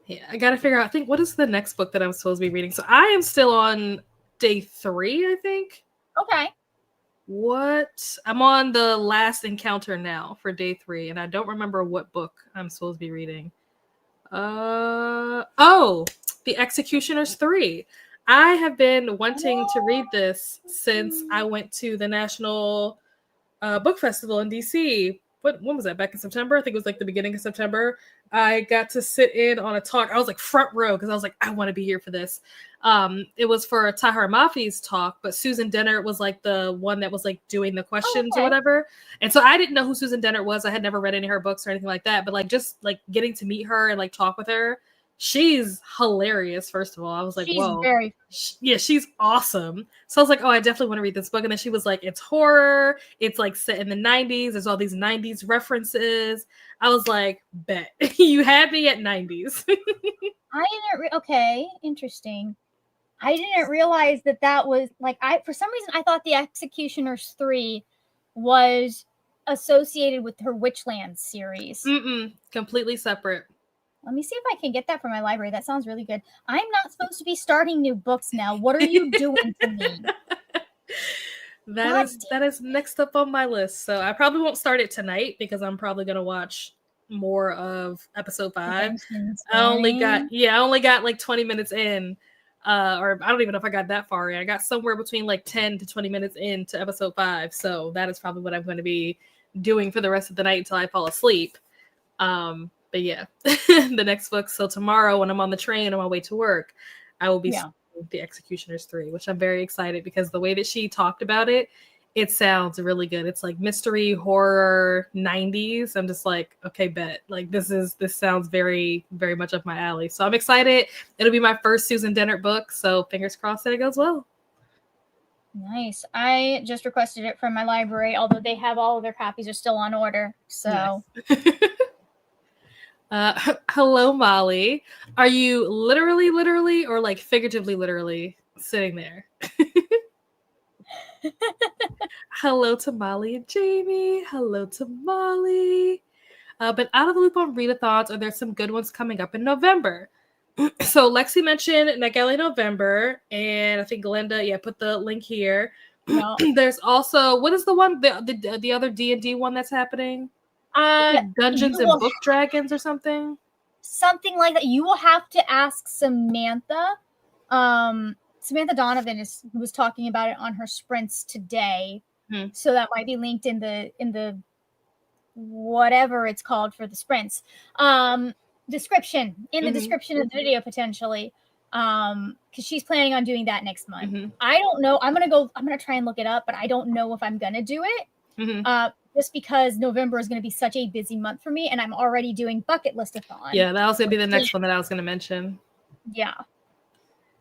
yeah, I gotta figure out. I think, what is the next book that I'm supposed to be reading? So I am still on day 3, I think. Okay. I'm on the last encounter now for day 3, and I don't remember what book I'm supposed to be reading. The Executioners 3. I have been wanting to read this since I went to the National Book Festival in DC. When was that? Back in September? I think it was like the beginning of September. I got to sit in on a talk. I was like front row because I was like, I want to be here for this. It was for Tahir Mafi's talk, but Susan Dennert was like the one that was like doing the questions or whatever. And so I didn't know who Susan Dennert was. I had never read any of her books or anything like that. But like just like getting to meet her and like talk with her, she's hilarious. First of all, I was like, whoa, she's awesome. So I was like, oh, I definitely want to read this book. And then she was like, it's horror. It's like set in the 90s. There's all these 90s references. I was like, bet. You had me at 90s. Okay, interesting. I didn't realize that was like, for some reason I thought the Executioners 3 was associated with her Witchland series. Completely separate. Let me see if I can get that from my library. That sounds really good. I'm not supposed to be starting new books now. What are you doing to me? That is next up on my list. So I probably won't start it tonight because I'm probably gonna watch more of episode 5. I only got like 20 minutes in. Or I don't even know if I got that far in. I got somewhere between like 10 to 20 minutes into episode 5. So that is probably what I'm going to be doing for the rest of the night until I fall asleep. But yeah, the next book. So tomorrow when I'm on the train on my way to work, I will be The Executioners 3, which I'm very excited because the way that she talked about it, it sounds really good. It's like mystery horror 90s. I'm just like, okay, bet. Like this sounds very, very much up my alley. So I'm excited. It'll be my first Susan Dennert book. So fingers crossed that it goes well. Nice. I just requested it from my library, although they have all of their copies are still on order. So nice. Hello, Molly. Are you literally or like figuratively sitting there? Hello to Molly and Jamie. Hello to Molly. But out of the loop on readathons, are there some good ones coming up in November? So Lexi mentioned Nageli November, and I think Glenda, put the link here. No. There's also, what is the one, the other D&D one that's happening? Dungeons and Book Dragons or something? Something like that. You will have to ask Samantha. Samantha Donovan was talking about it on her sprints today. So that might be linked in the whatever it's called for the sprints. Description of the video potentially. Because she's planning on doing that next month. I don't know. I'm gonna try and look it up, but I don't know if I'm gonna do it. Just because November is gonna be such a busy month for me, and I'm already doing bucket list-a-thon. Yeah, that was gonna be the next one that I was gonna mention. Yeah.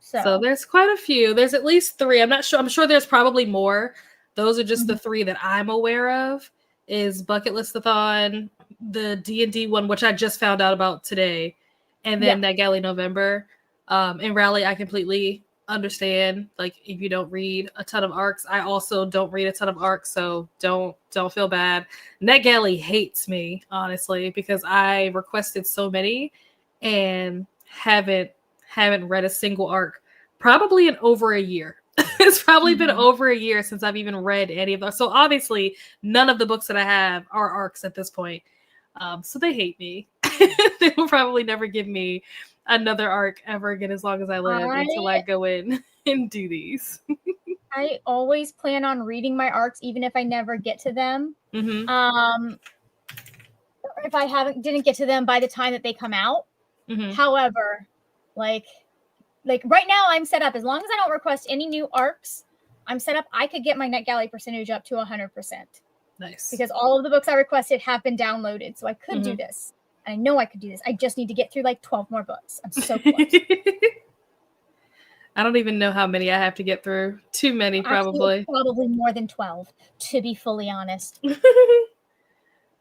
So there's quite a few. There's at least 3. I'm not sure. I'm sure there's probably more. Those are just the 3 that I'm aware of. Is Bucket List-a-thon, the D&D one, which I just found out about today, and then NetGalley November. And Rally, I completely understand. Like, if you don't read a ton of arcs, I also don't read a ton of arcs, so don't feel bad. NetGalley hates me, honestly, because I requested so many and haven't read a single arc probably in over a year. It's probably been over a year since I've even read any of those. So obviously none of the books that I have are arcs at this point. So they hate me. They will probably never give me another arc ever again as long as I live until I go in and do these. I always plan on reading my arcs even if I never get to them. If I didn't get to them by the time that they come out. However, like right now I'm set up, as long as I don't request any new arcs, I'm set up. I could get my NetGalley percentage up to 100%. Nice. Because all of the books I requested have been downloaded. So I could do this. And I know I could do this. I just need to get through like 12 more books. I'm so close. I don't even know how many I have to get through. Too many, probably. Probably more than 12, to be fully honest.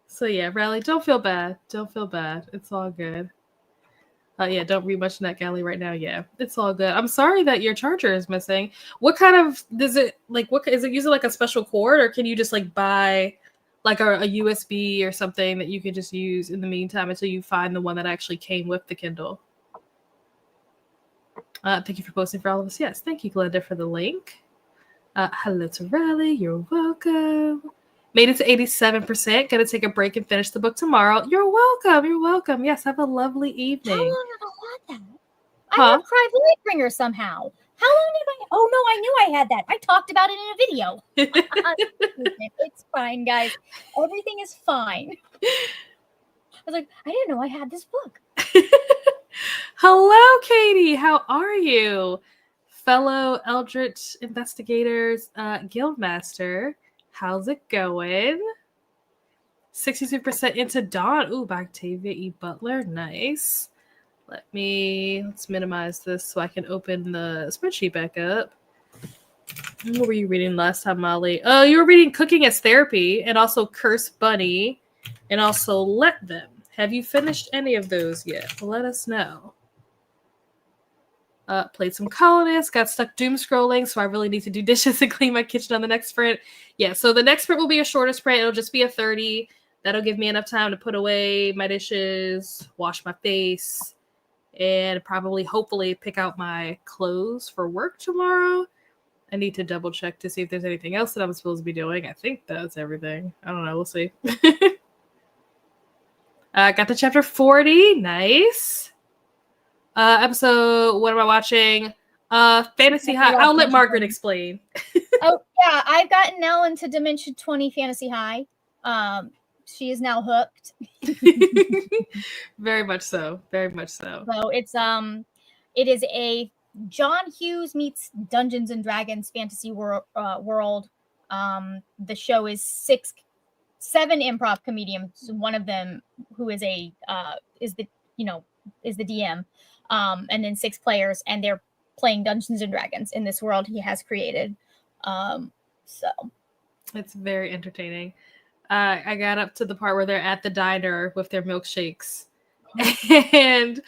So yeah, Rally, don't feel bad. Don't feel bad. It's all good. Yeah, don't read much NetGalley right now. Yeah, it's all good. I'm sorry that your charger is missing. What kind of does it like? What is it using, like a special cord, or can you just like buy like a USB or something that you can just use in the meantime until you find the one that actually came with the Kindle? Thank you for posting for all of us. Yes, thank you, Glenda, for the link. Hello to Riley. You're welcome. Made it to 87%. Gonna take a break and finish the book tomorrow. You're welcome. You're welcome. Yes, have a lovely evening. How long have I had that? I have Cry Lightbringer somehow. How long did I? Oh no, I knew I had that. I talked about it in a video. It's fine, guys. Everything is fine. I was like, I didn't know I had this book. Hello, Katie. How are you? Fellow Eldritch Investigators Guildmaster. How's it going? 62% into Dawn. Ooh, by Octavia E. Butler. Nice. Let's minimize this so I can open the spreadsheet back up. What were you reading last time, Molly? Oh, you were reading Cooking as Therapy and also Curse Bunny and also Let Them. Have you finished any of those yet? Let us know. Played some Colonists, got stuck doom scrolling, so I really need to do dishes and clean my kitchen on the next sprint. Yeah, so the next sprint will be a shorter sprint. It'll just be a 30. That'll give me enough time to put away my dishes, wash my face, and probably, hopefully, pick out my clothes for work tomorrow. I need to double check to see if there's anything else that I'm supposed to be doing. I think that's everything. I don't know. We'll see. Got to chapter 40. Nice. Episode, what am I watching? Fantasy High. I'll let Margaret explain. Oh, yeah. I've gotten Nell into Dimension 20 Fantasy High. She is now hooked. Very much so. Very much so. So it is a John Hughes meets Dungeons and Dragons fantasy world. The show is 7 improv comedians. One of them who is the DM. And then 6 players, and they're playing Dungeons and Dragons in this world he has created. So it's very entertaining. I got up to the part where they're at the diner with their milkshakes, and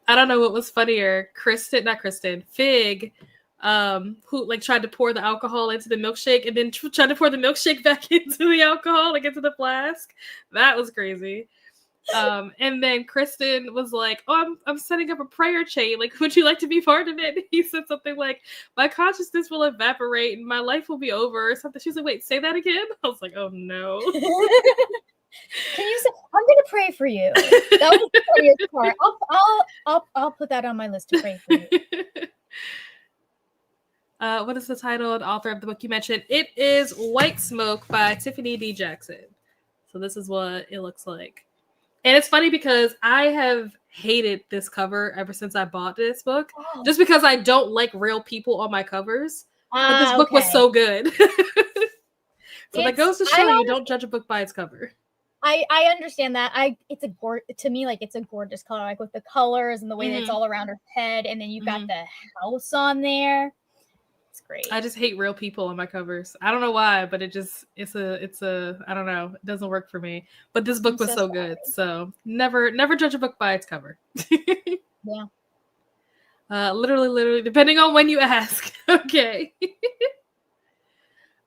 I don't know what was funnier, Fig, who like tried to pour the alcohol into the milkshake and then tried to pour the milkshake back into the alcohol, like into the flask. That was crazy. And then Kristen was like, "Oh, I'm setting up a prayer chain. Like, would you like to be part of it?" He said something like, "My consciousness will evaporate and my life will be over," or something. She was like, "Wait, say that again?" I was like, "Oh no." Can you say, "I'm gonna pray for you"? That was the funniest part. I'll put that on my list to pray for you. What is the title and author of the book you mentioned? It is White Smoke by Tiffany D. Jackson. So this is what it looks like. And it's funny because I have hated this cover ever since I bought this book. Oh. Just because I don't like real people on my covers. But this book was so good. So that goes to show you don't judge a book by its cover. I understand that. To me, like, it's a gorgeous color, like with the colors and the way that it's all around her head, and then you've got the house on there. It's great. I just hate real people on my covers. I don't know why, but it's a I don't know. It doesn't work for me. But this book was so good. So never judge a book by its cover. Yeah. Literally, depending on when you ask. Okay.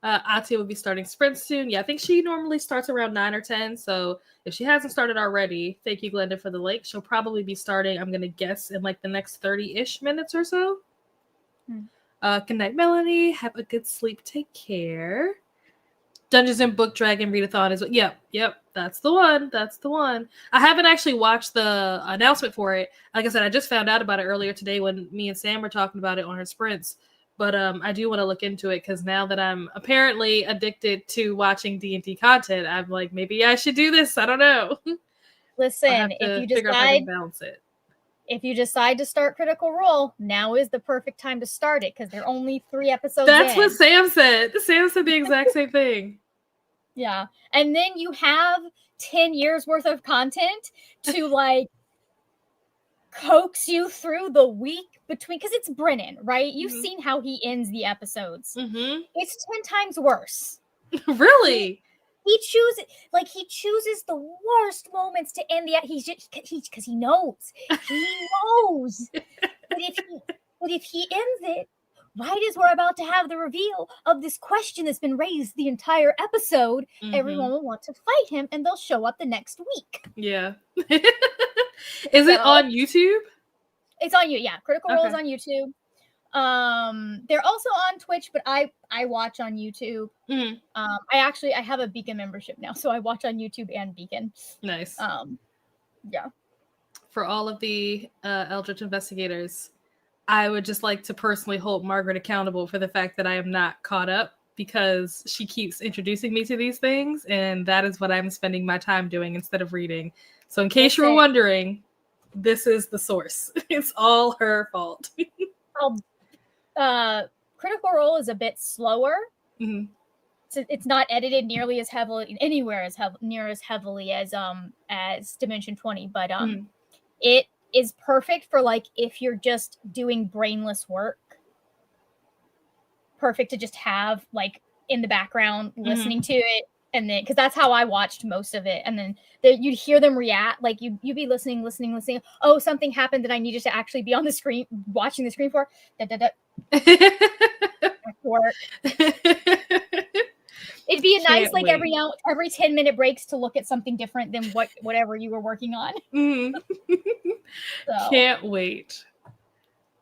Atia will be starting sprint soon. Yeah, I think she normally starts around 9 or 10. So if she hasn't started already, thank you, Glenda, for the link. She'll probably be starting, I'm going to guess, in like the next 30-ish minutes or so. Good night, Melanie. Have a good sleep. Take care. Dungeons and Book Dragon Readathon is... Yep. That's the one. I haven't actually watched the announcement for it. Like I said, I just found out about it earlier today when me and Sam were talking about it on her sprints. But I do want to look into it because now that I'm apparently addicted to watching D&D content, I'm like, maybe I should do this. I don't know. Listen, if you decide to start Critical Role, now is the perfect time to start it because they're only 3 episodes That's in. what Sam said. Sam said the exact same thing. Yeah. And then you have 10 years worth of content to like coax you through the week between, because it's Brennan, right? You've seen how he ends the episodes. It's 10 times worse. Really? He chooses the worst moments to end the. Because he knows. But if he ends it right as we're about to have the reveal of this question that's been raised the entire episode, everyone will want to fight him, and they'll show up the next week. Yeah. Is it on YouTube? It's on you, yeah. Critical Role is on YouTube. They're also on Twitch, but I watch on YouTube. I have a Beacon membership now, so I watch on YouTube and Beacon. Nice. Yeah. For all of the Eldritch investigators, I would just like to personally hold Margaret accountable for the fact that I am not caught up because she keeps introducing me to these things, and that is what I'm spending my time doing instead of reading. So in case you were wondering, this is the source. It's all her fault. Critical Role is a bit slower. It's not edited nearly as heavily as heavily as Dimension 20, but it is perfect for like if you're just doing brainless work. Perfect to just have like in the background listening to it, and then because that's how I watched most of it, and then you'd hear them react, like you'd be listening. Oh, something happened that I needed to actually be on the screen watching the screen for. Work. It'd be nice like every 10-minute breaks to look at something different than whatever you were working on. So. Can't wait.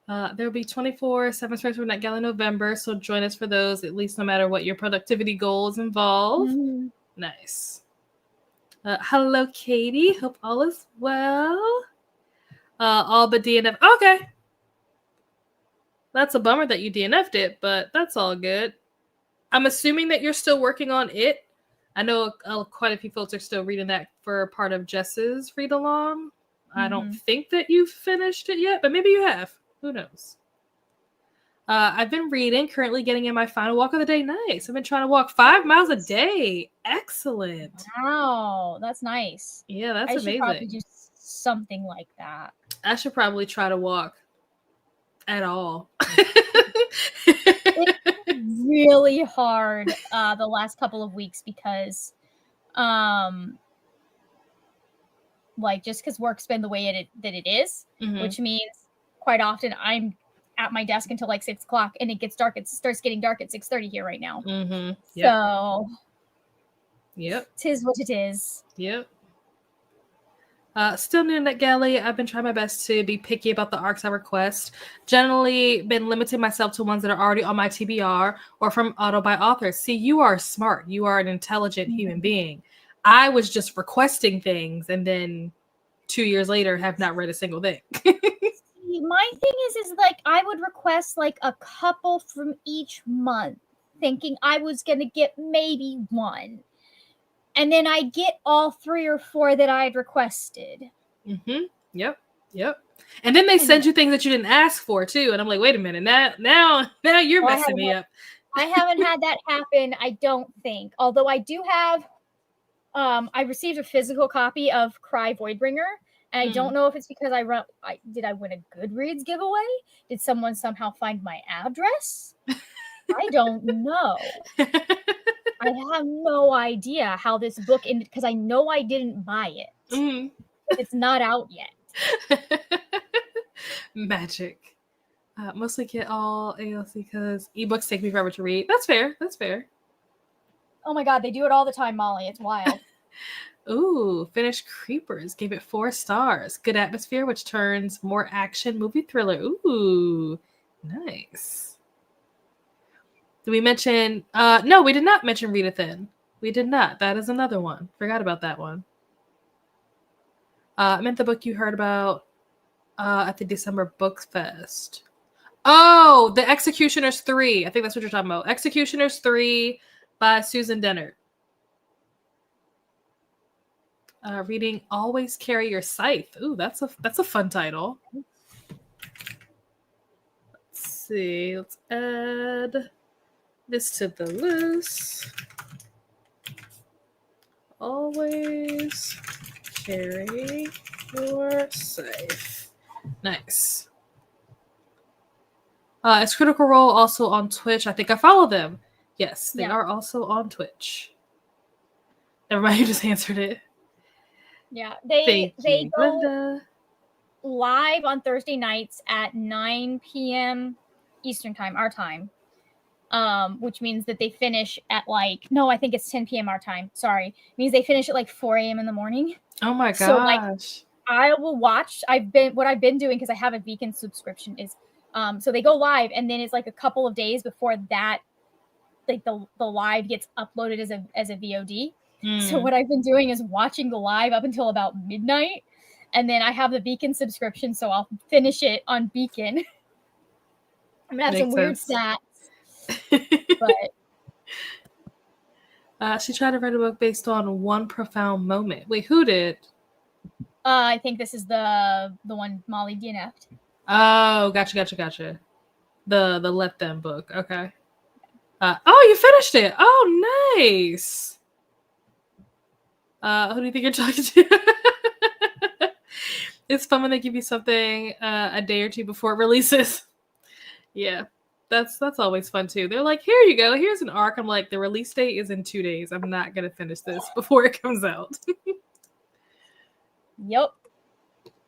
There will be 24/7 sprints for NetGalley in November, so join us for those, at least no matter what your productivity goals involve. Nice. Hello, Katie. Hope all is well. All but DNF. Okay. That's a bummer that you DNF'd it, but that's all good. I'm assuming that you're still working on it. I know quite a few folks are still reading that for part of Jess's read-along. I don't think that you've finished it yet, but maybe you have. Who knows? I've been reading, currently getting in my final walk of the day. Nice. I've been trying to walk 5 miles a day. Excellent. Wow, that's nice. Yeah, that's amazing. I should probably do something like that. I should probably try to walk at all. It's really hard the last couple of weeks because like just because work's been the way that it is, which means quite often I'm at my desk until like 6 o'clock, and it starts getting dark at 6:30 here right now. Yep. So yep, 'tis what it is. Yep. Still new in NetGalley. I've been trying my best to be picky about the arcs I request. Generally been limiting myself to ones that are already on my TBR or from auto by authors. See, you are smart. You are an intelligent human being. I was just requesting things and then 2 years later have not read a single thing. See, my thing is like I would request like a couple from each month, thinking I was gonna get maybe one, and then I get all 3 or 4 that I had requested. Mm-hmm. Yep. And then they send you things that you didn't ask for too, and I'm like, wait a minute, now you're messing me up. I haven't had that happen, I don't think. Although I do have, I received a physical copy of Cry Voidbringer, and I don't know if it's because did I win a Goodreads giveaway? Did someone somehow find my address? I don't know. I have no idea how this book ended, because I know I didn't buy it. It's not out yet. Magic. Mostly get all ALC because ebooks take me forever to read. That's fair. Oh my god, they do it all the time, Molly. It's wild. Ooh, finished Creepers. Gave it 4 stars. Good atmosphere, which turns more action movie thriller. Ooh, nice. Did we mention? No, we did not mention Readathin. We did not. That is another one. Forgot about that one. I meant the book you heard about at the December Books Fest. Oh, The Executioners 3. I think that's what you're talking about. Executioners 3 by Susan Dennard. Reading Always Carry Your Scythe. Ooh, that's a fun title. Let's see. Let's add this to the list. Always carry your scythe. Nice. Is Critical Role also on Twitch? I think I follow them. Yes, they are also on Twitch. Never mind, you just answered it. Yeah, they go live on Thursday nights at 9 p.m. Eastern time, our time, which means that they finish at I think it's 10 p.m. our time. Sorry, it means they finish at 4 a.m. in the morning. Oh my gosh! So I will watch. What I've been doing, because I have a Beacon subscription, is so they go live, and then it's a couple of days before that, the live gets uploaded as a VOD. So what I've been doing is watching the live up until about midnight, and then I have the Beacon subscription, so I'll finish it on Beacon. I'm gonna have some weird stats, but she tried to write a book based on one profound moment. Wait, who did? I think this is the one Molly DNF'd. Oh, gotcha. The Let Them book. Okay. Oh, you finished it. Oh, nice. Who do you think you're talking to? It's fun when they give you something a day or two before it releases. Yeah, that's always fun too. They're like, here you go. Here's an arc. I'm like, the release date is in 2 days. I'm not going to finish this before it comes out. Yep.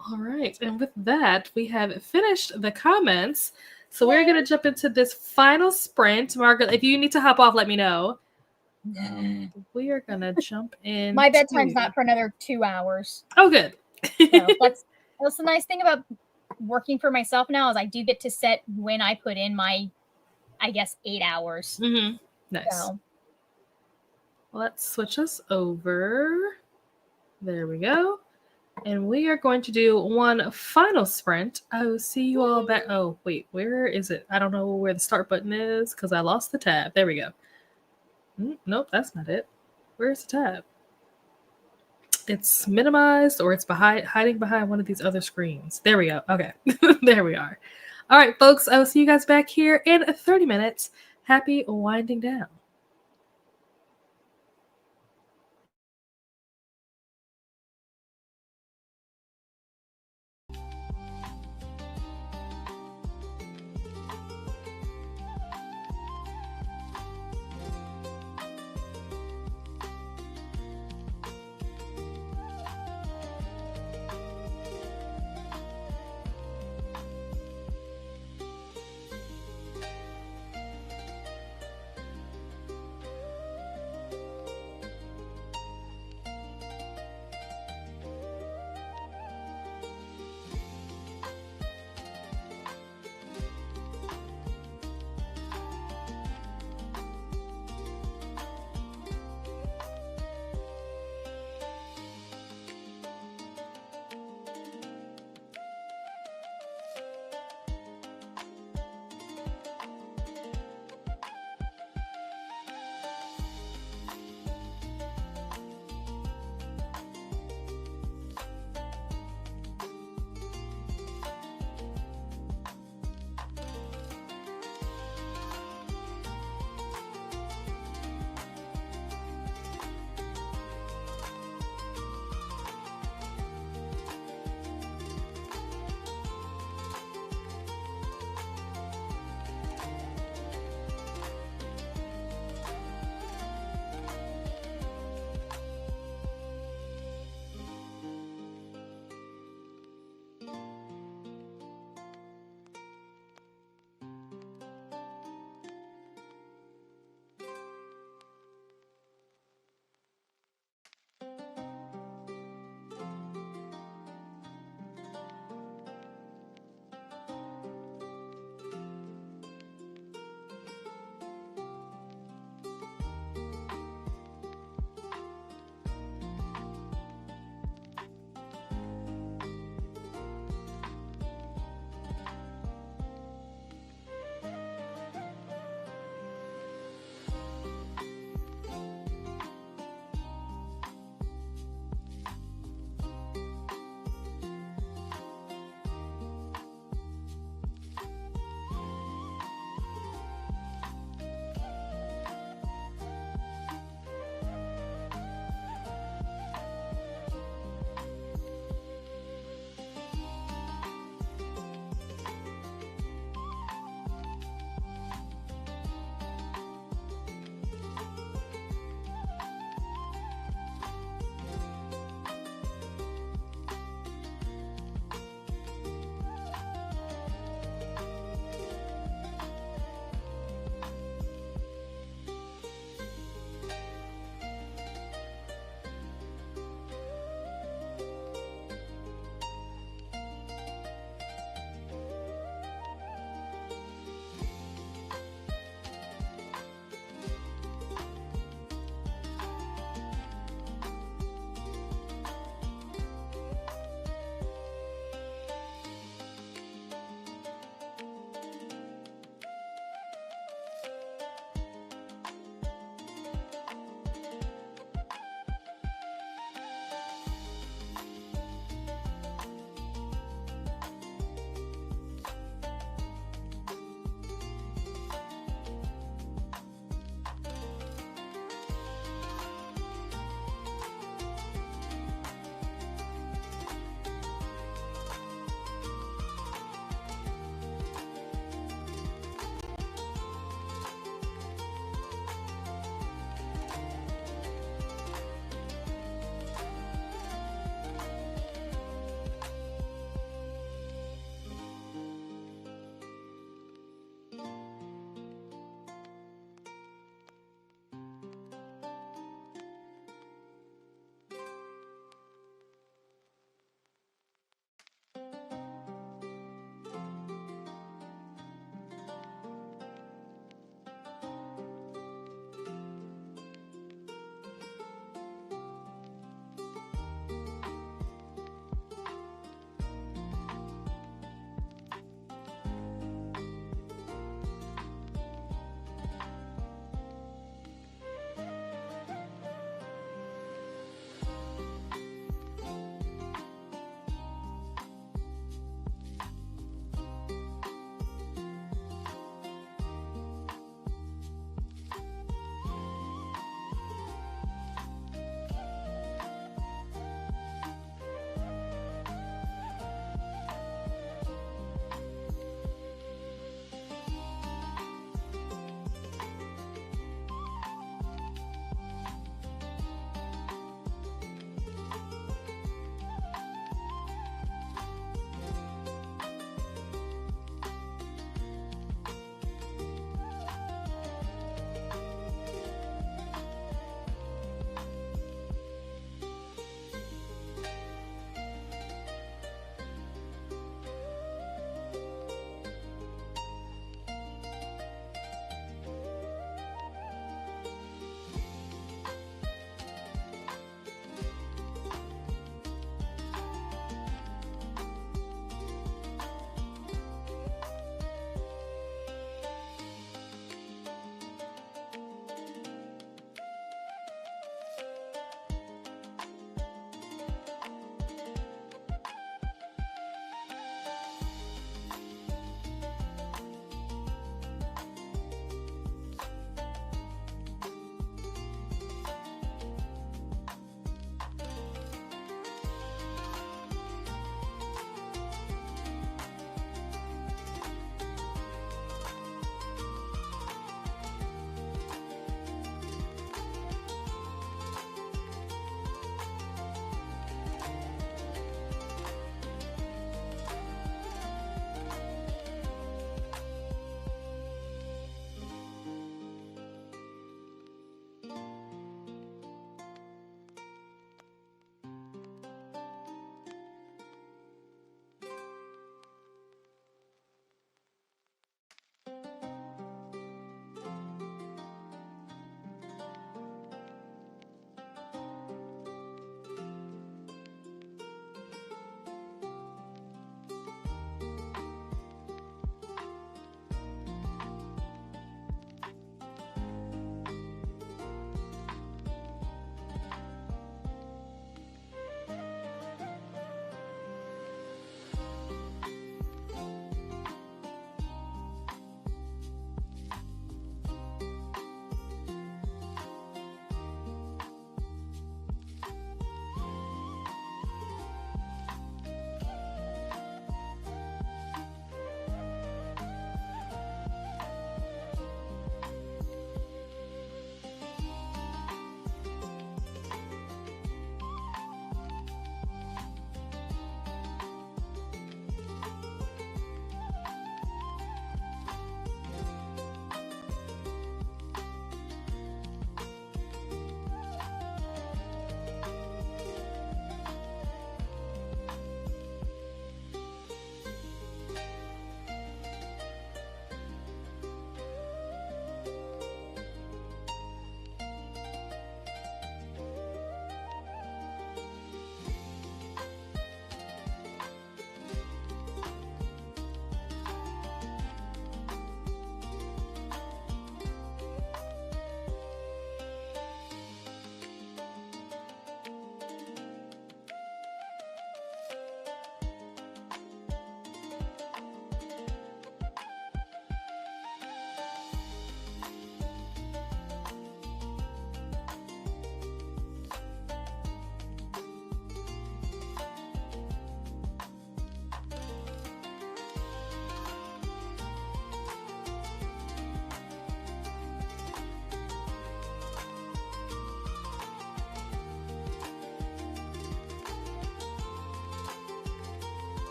All right. And with that, we have finished the comments. So we're going to jump into this final sprint. Margaret, if you need to hop off, let me know. We are going to jump in. My bedtime's not for another 2 hours. Oh, good. So that's the nice thing about working for myself now, is I do get to set when I put in my, I guess, 8 hours. Mm-hmm. Nice. So. Let's switch us over. There we go. And we are going to do one final sprint. Oh, see you all back. Oh, wait, where is it? I don't know where the start button is because I lost the tab. There we go. Nope, that's not it. Where's the tab? It's minimized, or it's hiding behind one of these other screens. There we go. Okay, there we are. All right, folks, I'll see you guys back here in 30 minutes. Happy winding down.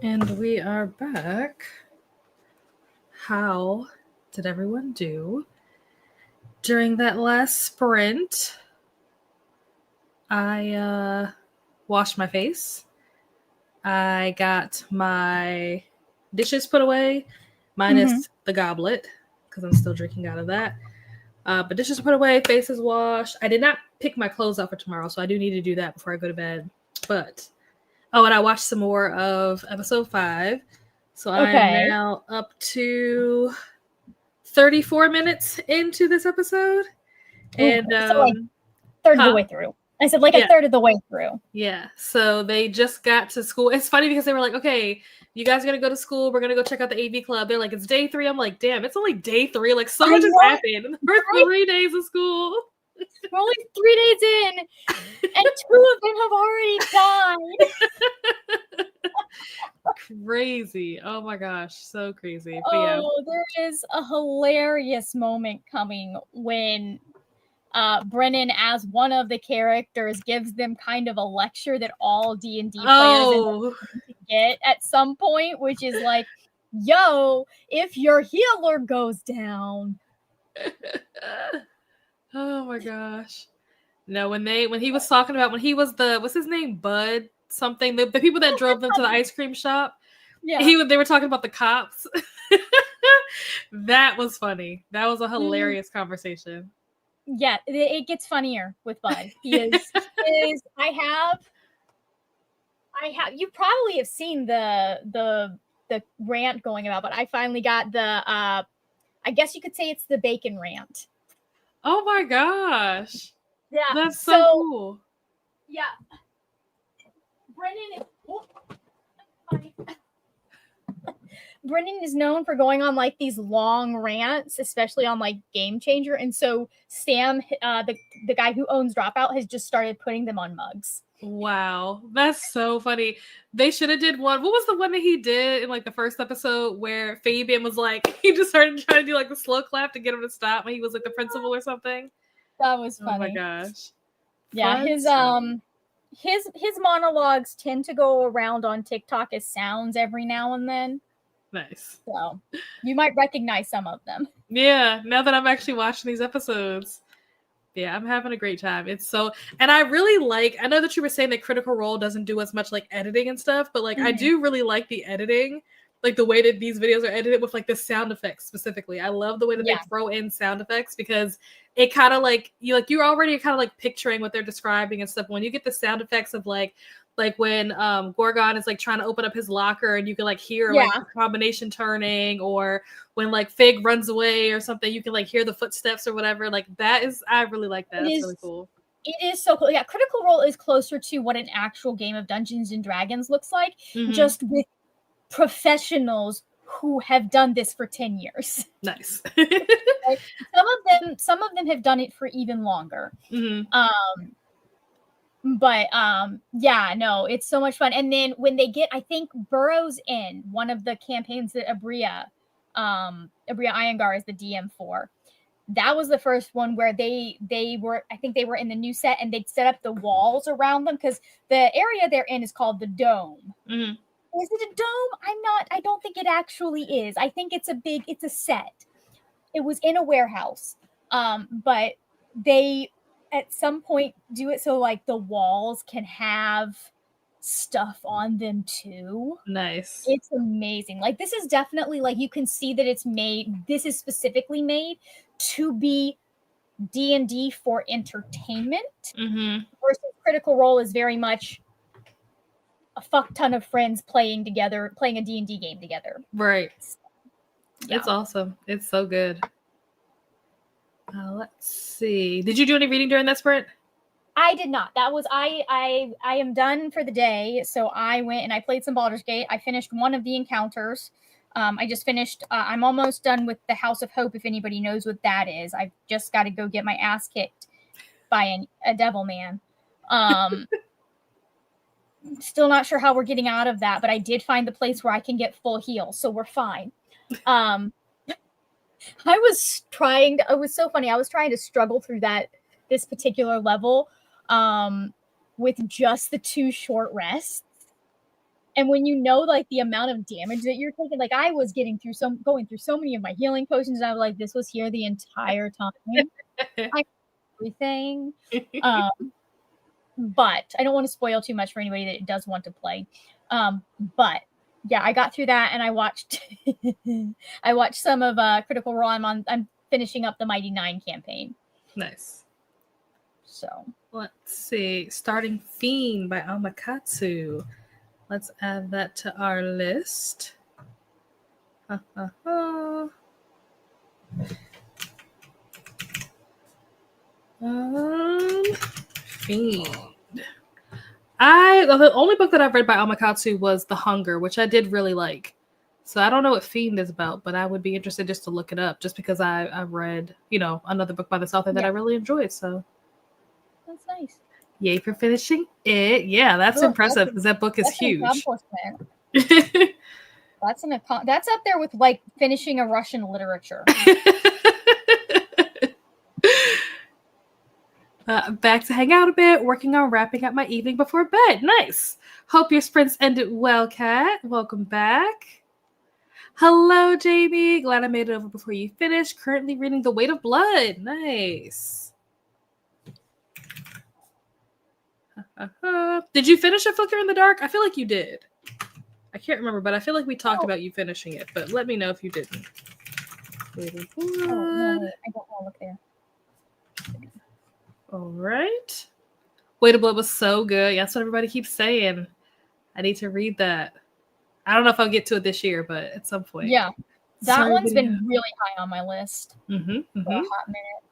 And we are back. How did everyone do during that last sprint? I washed my face. I got my dishes put away, minus the goblet, because I'm still drinking out of that. But dishes are put away, face is washed. I did not pick my clothes out for tomorrow, so I do need to do that before I go to bed. But and I watched some more of episode 5. So I am now up to 34 minutes into this episode. And so like third of the way through. I said like a third of the way through. Yeah. So they just got to school. It's funny because they were like, okay, you guys are going to go to school. We're going to go check out the AV club. They're like, it's day 3. I'm like, damn, it's only day 3. Like so much has happened in the first 3 days of school. We're only 3 days in, and 2 of them have already died. Crazy. Oh my gosh. So crazy. But there is a hilarious moment coming when Brennan, as one of the characters, gives them kind of a lecture that all D&D players get at some point, which is like, yo, if your healer goes down. Oh my gosh. No, when he was talking about when he was what's his name? Bud something. The people that drove them to the ice cream shop. Yeah. They were talking about the cops. That was funny. That was a hilarious conversation. Yeah, it gets funnier with Bud. He is I have you probably have seen the rant going about, but I finally got the I guess you could say it's the bacon rant. Oh my gosh. Yeah. That's so cool. Yeah. Brennan is known for going on like these long rants, especially on like Game Changer. And so Sam, the guy who owns Dropout, has just started putting them on mugs. Wow. That's so funny. They should have did one. What was the one that he did in like the first episode where Fabian was like, he just started trying to do like the slow clap to get him to stop when he was like the principal or something? That was funny. Oh my gosh. Yeah, his monologues tend to go around on TikTok as sounds every now and then. Nice. So you might recognize some of them. Yeah, now that I'm actually watching these episodes. Yeah, I'm having a great time. It's so, and I really like, I know that you were saying that Critical Role doesn't do as much like editing and stuff, but like I do really like the editing, like the way that these videos are edited with like the sound effects specifically. I love the way that they throw in sound effects because it kind of like you're already kind of like picturing what they're describing and stuff. When you get the sound effects of like when Gorgon is like trying to open up his locker and you can like hear like the combination turning, or when like Fig runs away or something, you can like hear the footsteps or whatever. Like that is, I really like that. That's really cool. It is so cool. Yeah, Critical Role is closer to what an actual game of Dungeons and Dragons looks like, just with professionals who have done this for 10 years. Nice. Some of them have done it for even longer. But yeah, no, it's so much fun. And then when they get, I think Burroughs in one of the campaigns that Abria Iyengar is the DM for. That was the first one where they were, I think they were in the new set and they'd set up the walls around them because the area they're in is called the Dome. Is it a dome? I don't think it actually is. I think it's a set. It was in a warehouse. But they at some point do it so like the walls can have stuff on them too. Nice. It's amazing. Like this is definitely like you can see that it's made. This is specifically made to be D&D for entertainment. Versus Critical Role is very much a fuck ton of friends playing together, playing a D&D game together. Right. Yeah. It's awesome. It's so good. Let's see. Did you do any reading during that sprint? I did not. That was I am done for the day. So I went and I played some Baldur's Gate. I finished one of the encounters. I just finished. I'm almost done with the House of Hope. If anybody knows what that is, I've just got to go get my ass kicked by a devil man. Still not sure how we're getting out of that, but I did find the place where I can get full heal, so we're fine. It was so funny. I was trying to struggle through this particular level with just the 2 short rests. And when you know like the amount of damage that you're taking, like I was going through so many of my healing potions, and I was like, this was here the entire time. Everything. But I don't want to spoil too much for anybody that does want to play. But yeah, I got through that, and I watched I watched some of Critical Role. I'm finishing up the Mighty Nine campaign. Nice. So let's see. Starting Fiend by Amakatsu. Let's add that to our list. Fiend. The only book that I've read by Amakatsu was The Hunger, which I did really like. So I don't know what Fiend is about, but I would be interested just to look it up, just because I've read, another book by this author that I really enjoyed. So that's nice. Yay for finishing it. Yeah, that's impressive because that book is huge. That's up there with like finishing a Russian literature. Back to hang out a bit, working on wrapping up my evening before bed. Nice. Hope your sprints ended well, Kat. Welcome back. Hello, Jamie. Glad I made it over before you finished. Currently reading The Weight of Blood. Nice. Did you finish A Flicker in the Dark? I feel like you did. I can't remember, but I feel like we talked about you finishing it. But let me know if you didn't. Weight of Blood. No, I don't want to look there. All right. Weight of Blood was so good. That's what everybody keeps saying. I need to read that. I don't know if I'll get to it this year, but at some point. Yeah. That one's been really high on my list for a hot minute.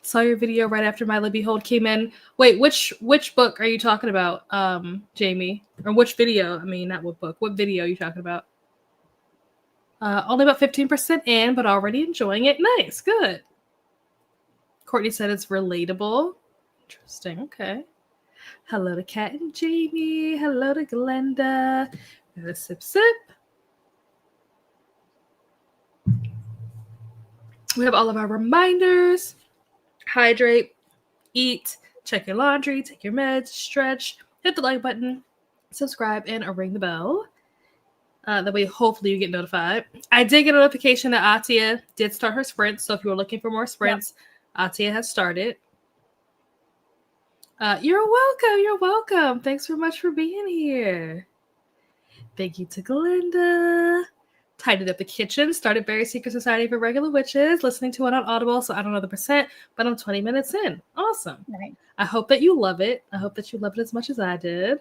Saw your video right after Milo Behold came in. Wait, which book are you talking about, Jamie? Or which video? I mean, not what book. What video are you talking about? Only about 15% in, but already enjoying it. Nice. Good. Courtney said it's relatable. Interesting. Okay. Hello to Kat and Jamie. Hello to Glenda. Got a sip. We have all of our reminders. Hydrate, eat, check your laundry, take your meds, stretch, hit the like button, subscribe, and ring the bell. That way, hopefully, you get notified. I did get a notification that Atia did start her sprint. So if you were looking for more sprints, Atia has started. You're welcome. You're welcome. Thanks so much for being here. Thank you to Glenda. Tidied up the kitchen, started Berry Secret Society for Regular Witches, listening to it on Audible, so I don't know the percent, but I'm 20 minutes in. Awesome. Right. I hope that you love it. I hope that you love it as much as I did.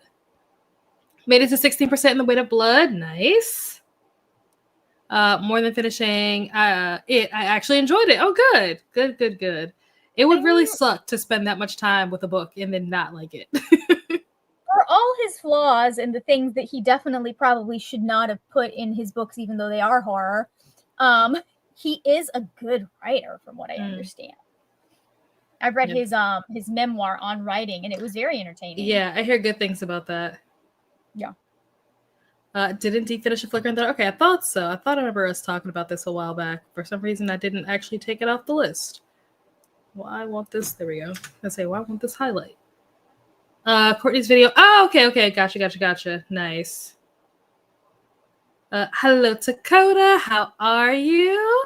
Made it to 16% in The Weight of Blood. Nice. More than finishing it. I actually enjoyed it. Oh, good. Good. It would really suck to spend that much time with a book and then not like it. For all his flaws and the things that he definitely probably should not have put in his books, even though they are horror, he is a good writer, from what I understand. I've read his memoir on writing, and it was very entertaining. Yeah, I hear good things about that. Yeah. Did indeed finish A Flicker in the Dark. Okay, I thought so. I thought I remember us talking about this a while back. For some reason, I didn't actually take it off the list. Well, I want this. There we go. I say, well, I want this highlight. Courtney's video. Oh, okay. Gotcha. Nice. Hello, Dakota. How are you?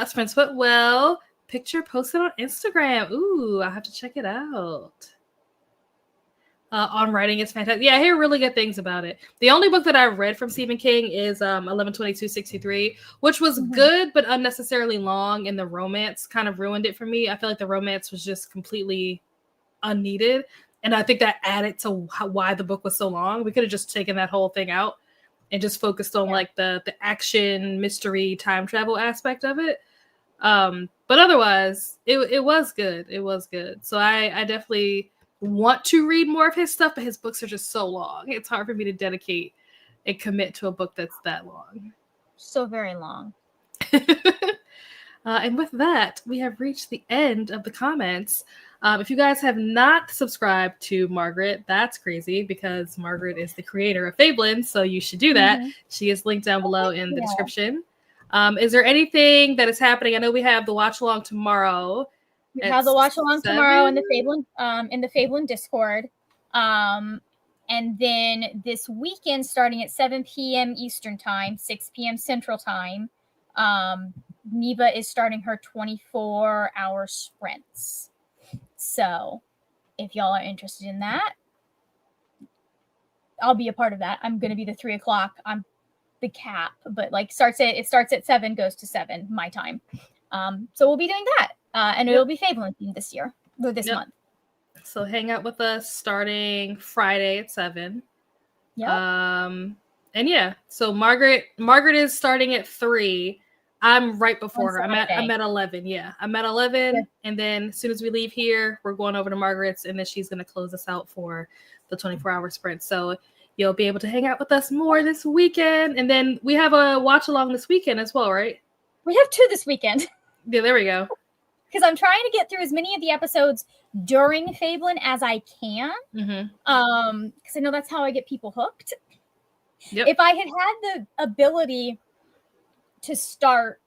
Sprints went well. Picture posted on Instagram. Ooh, I have to check it out. On writing, it's fantastic. Yeah, I hear really good things about it. The only book that I read from Stephen King is 11/22/63, which was good but unnecessarily long, and the romance kind of ruined it for me. I feel like the romance was just completely unneeded, and I think that added to why the book was so long. We could have just taken that whole thing out and just focused on like the action, mystery, time travel aspect of it. But otherwise, it was good. It was good. So I definitely want to read more of his stuff, but his books are just so long. It's hard for me to dedicate and commit to a book that's that long. So very long. And with that, we have reached the end of the comments. If you guys have not subscribed to Margaret, that's crazy because Margaret is the creator of Fablen, so you should do that. She is linked down below in the description. Is there anything that is happening? I know we have the watch along tomorrow. We have the watch along tomorrow in the Fablen Discord. And then this weekend, starting at 7 p.m. Eastern Time, 6 p.m. Central Time, Neva is starting her 24-hour sprints. So if y'all are interested in that, I'll be a part of that. I'm going to be the 3 o'clock. I'm the cap, but like it starts at 7, goes to 7 my time. So we'll be doing that. And it'll be Fablen themed this year, or this month. So hang out with us starting Friday at 7. Yep. And yeah, so Margaret is starting at 3. I'm right before her. I'm at 11. Yeah, I'm at 11. Yeah. And then as soon as we leave here, we're going over to Margaret's, and then she's going to close us out for the 24-hour sprint. So you'll be able to hang out with us more this weekend. And then we have a watch along this weekend as well, right? We have 2 this weekend. Yeah, there we go. Because I'm trying to get through as many of the episodes during Fablen as I can. Because I know that's how I get people hooked. Yep. If I had the ability to start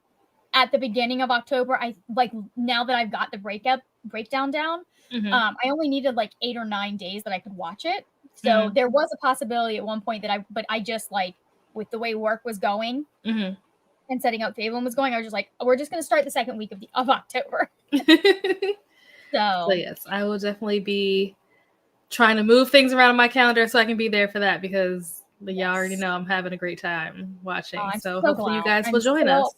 at the beginning of October, I like now that I've got the breakdown down, I only needed like 8 or 9 days that I could watch it. So there was a possibility at one point but I just like with the way work was going and setting up Fablen was going, I was just like, we're just going to start the second week of October. So yes, I will definitely be trying to move things around on my calendar so I can be there for that, because y'all already know I'm having a great time watching. So hopefully you guys will join us.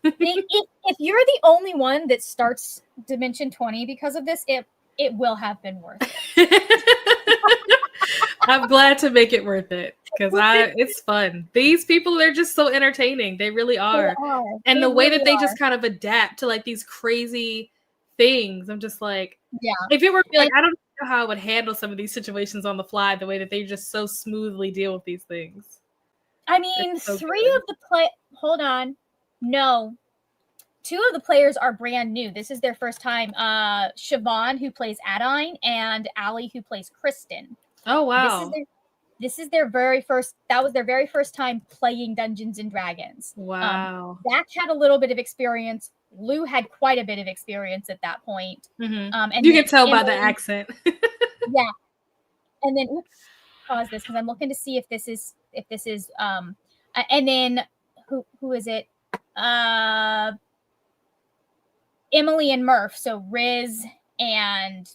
if you're the only one that starts Dimension 20 because of this, it will have been worth it. I'm glad to make it worth it, because it's fun. These people, they're just so entertaining. They really are. And the way that they just kind of adapt to like these crazy things, I'm just like, if it were me, like, I don't know how I would handle some of these situations on the fly, the way that they just so smoothly deal with these things. I mean, so 3 of the hold on. No. 2 of the players are brand new. This is their first time. Siobhan, who plays Adine, and Allie, who plays Kristen. Oh, wow. This is their very first. That was their very first time playing Dungeons and Dragons. Wow. Zach had a little bit of experience. Lou had quite a bit of experience at that point. And you can tell by the accent. Yeah. And then pause this because I'm looking to see if this is and then who is it? Emily and Murph. So Riz and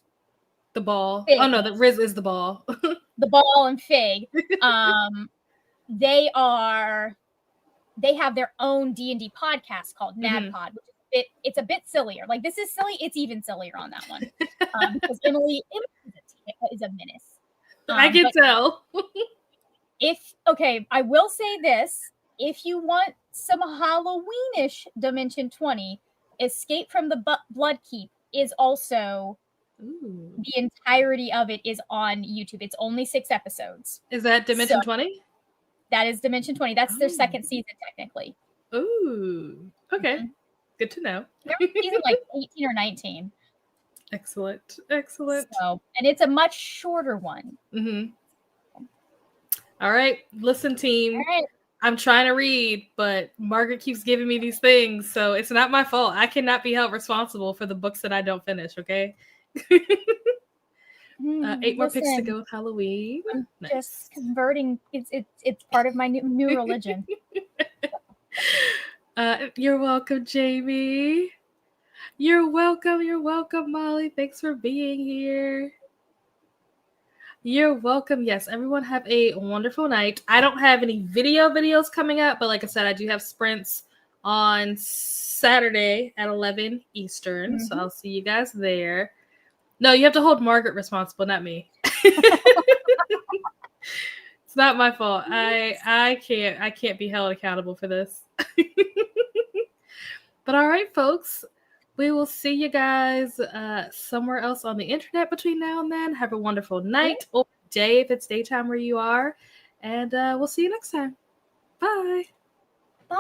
the ball. Fig. Oh no, the Riz is the ball. The ball and Fig. They have their own D&D podcast called Mad Pod, which it's a bit sillier. Like, this is silly. It's even sillier on that one. Because Emily is a menace. I can tell. I will say this. If you want some Halloweenish Dimension 20, Escape from the Blood Keep is also the entirety of it is on YouTube. It's only 6 episodes. Is that Dimension 20? That is Dimension 20. That's their second season, technically. Ooh. Okay. Good to know. They're season like 18 or 19. Excellent. So, and it's a much shorter one. All right. Listen, team. All right. I'm trying to read, but Margaret keeps giving me these things, so it's not my fault. I cannot be held responsible for the books that I don't finish, okay? 8 more picks to go with Halloween. I'm just converting. It's part of my new religion. You're welcome, Jamie. You're welcome, Molly. Thanks for being here. You're welcome. Yes, everyone have a wonderful night. I don't have any videos coming up, but like I said, I do have sprints on Saturday at 11 Eastern. So I'll see you guys there. No, you have to hold Margaret responsible, not me. It's not my fault. I can't be held accountable for this. But all right, folks. We will see you guys somewhere else on the internet between now and then. Have a wonderful night or day if it's daytime where you are. And we'll see you next time. Bye. Bye.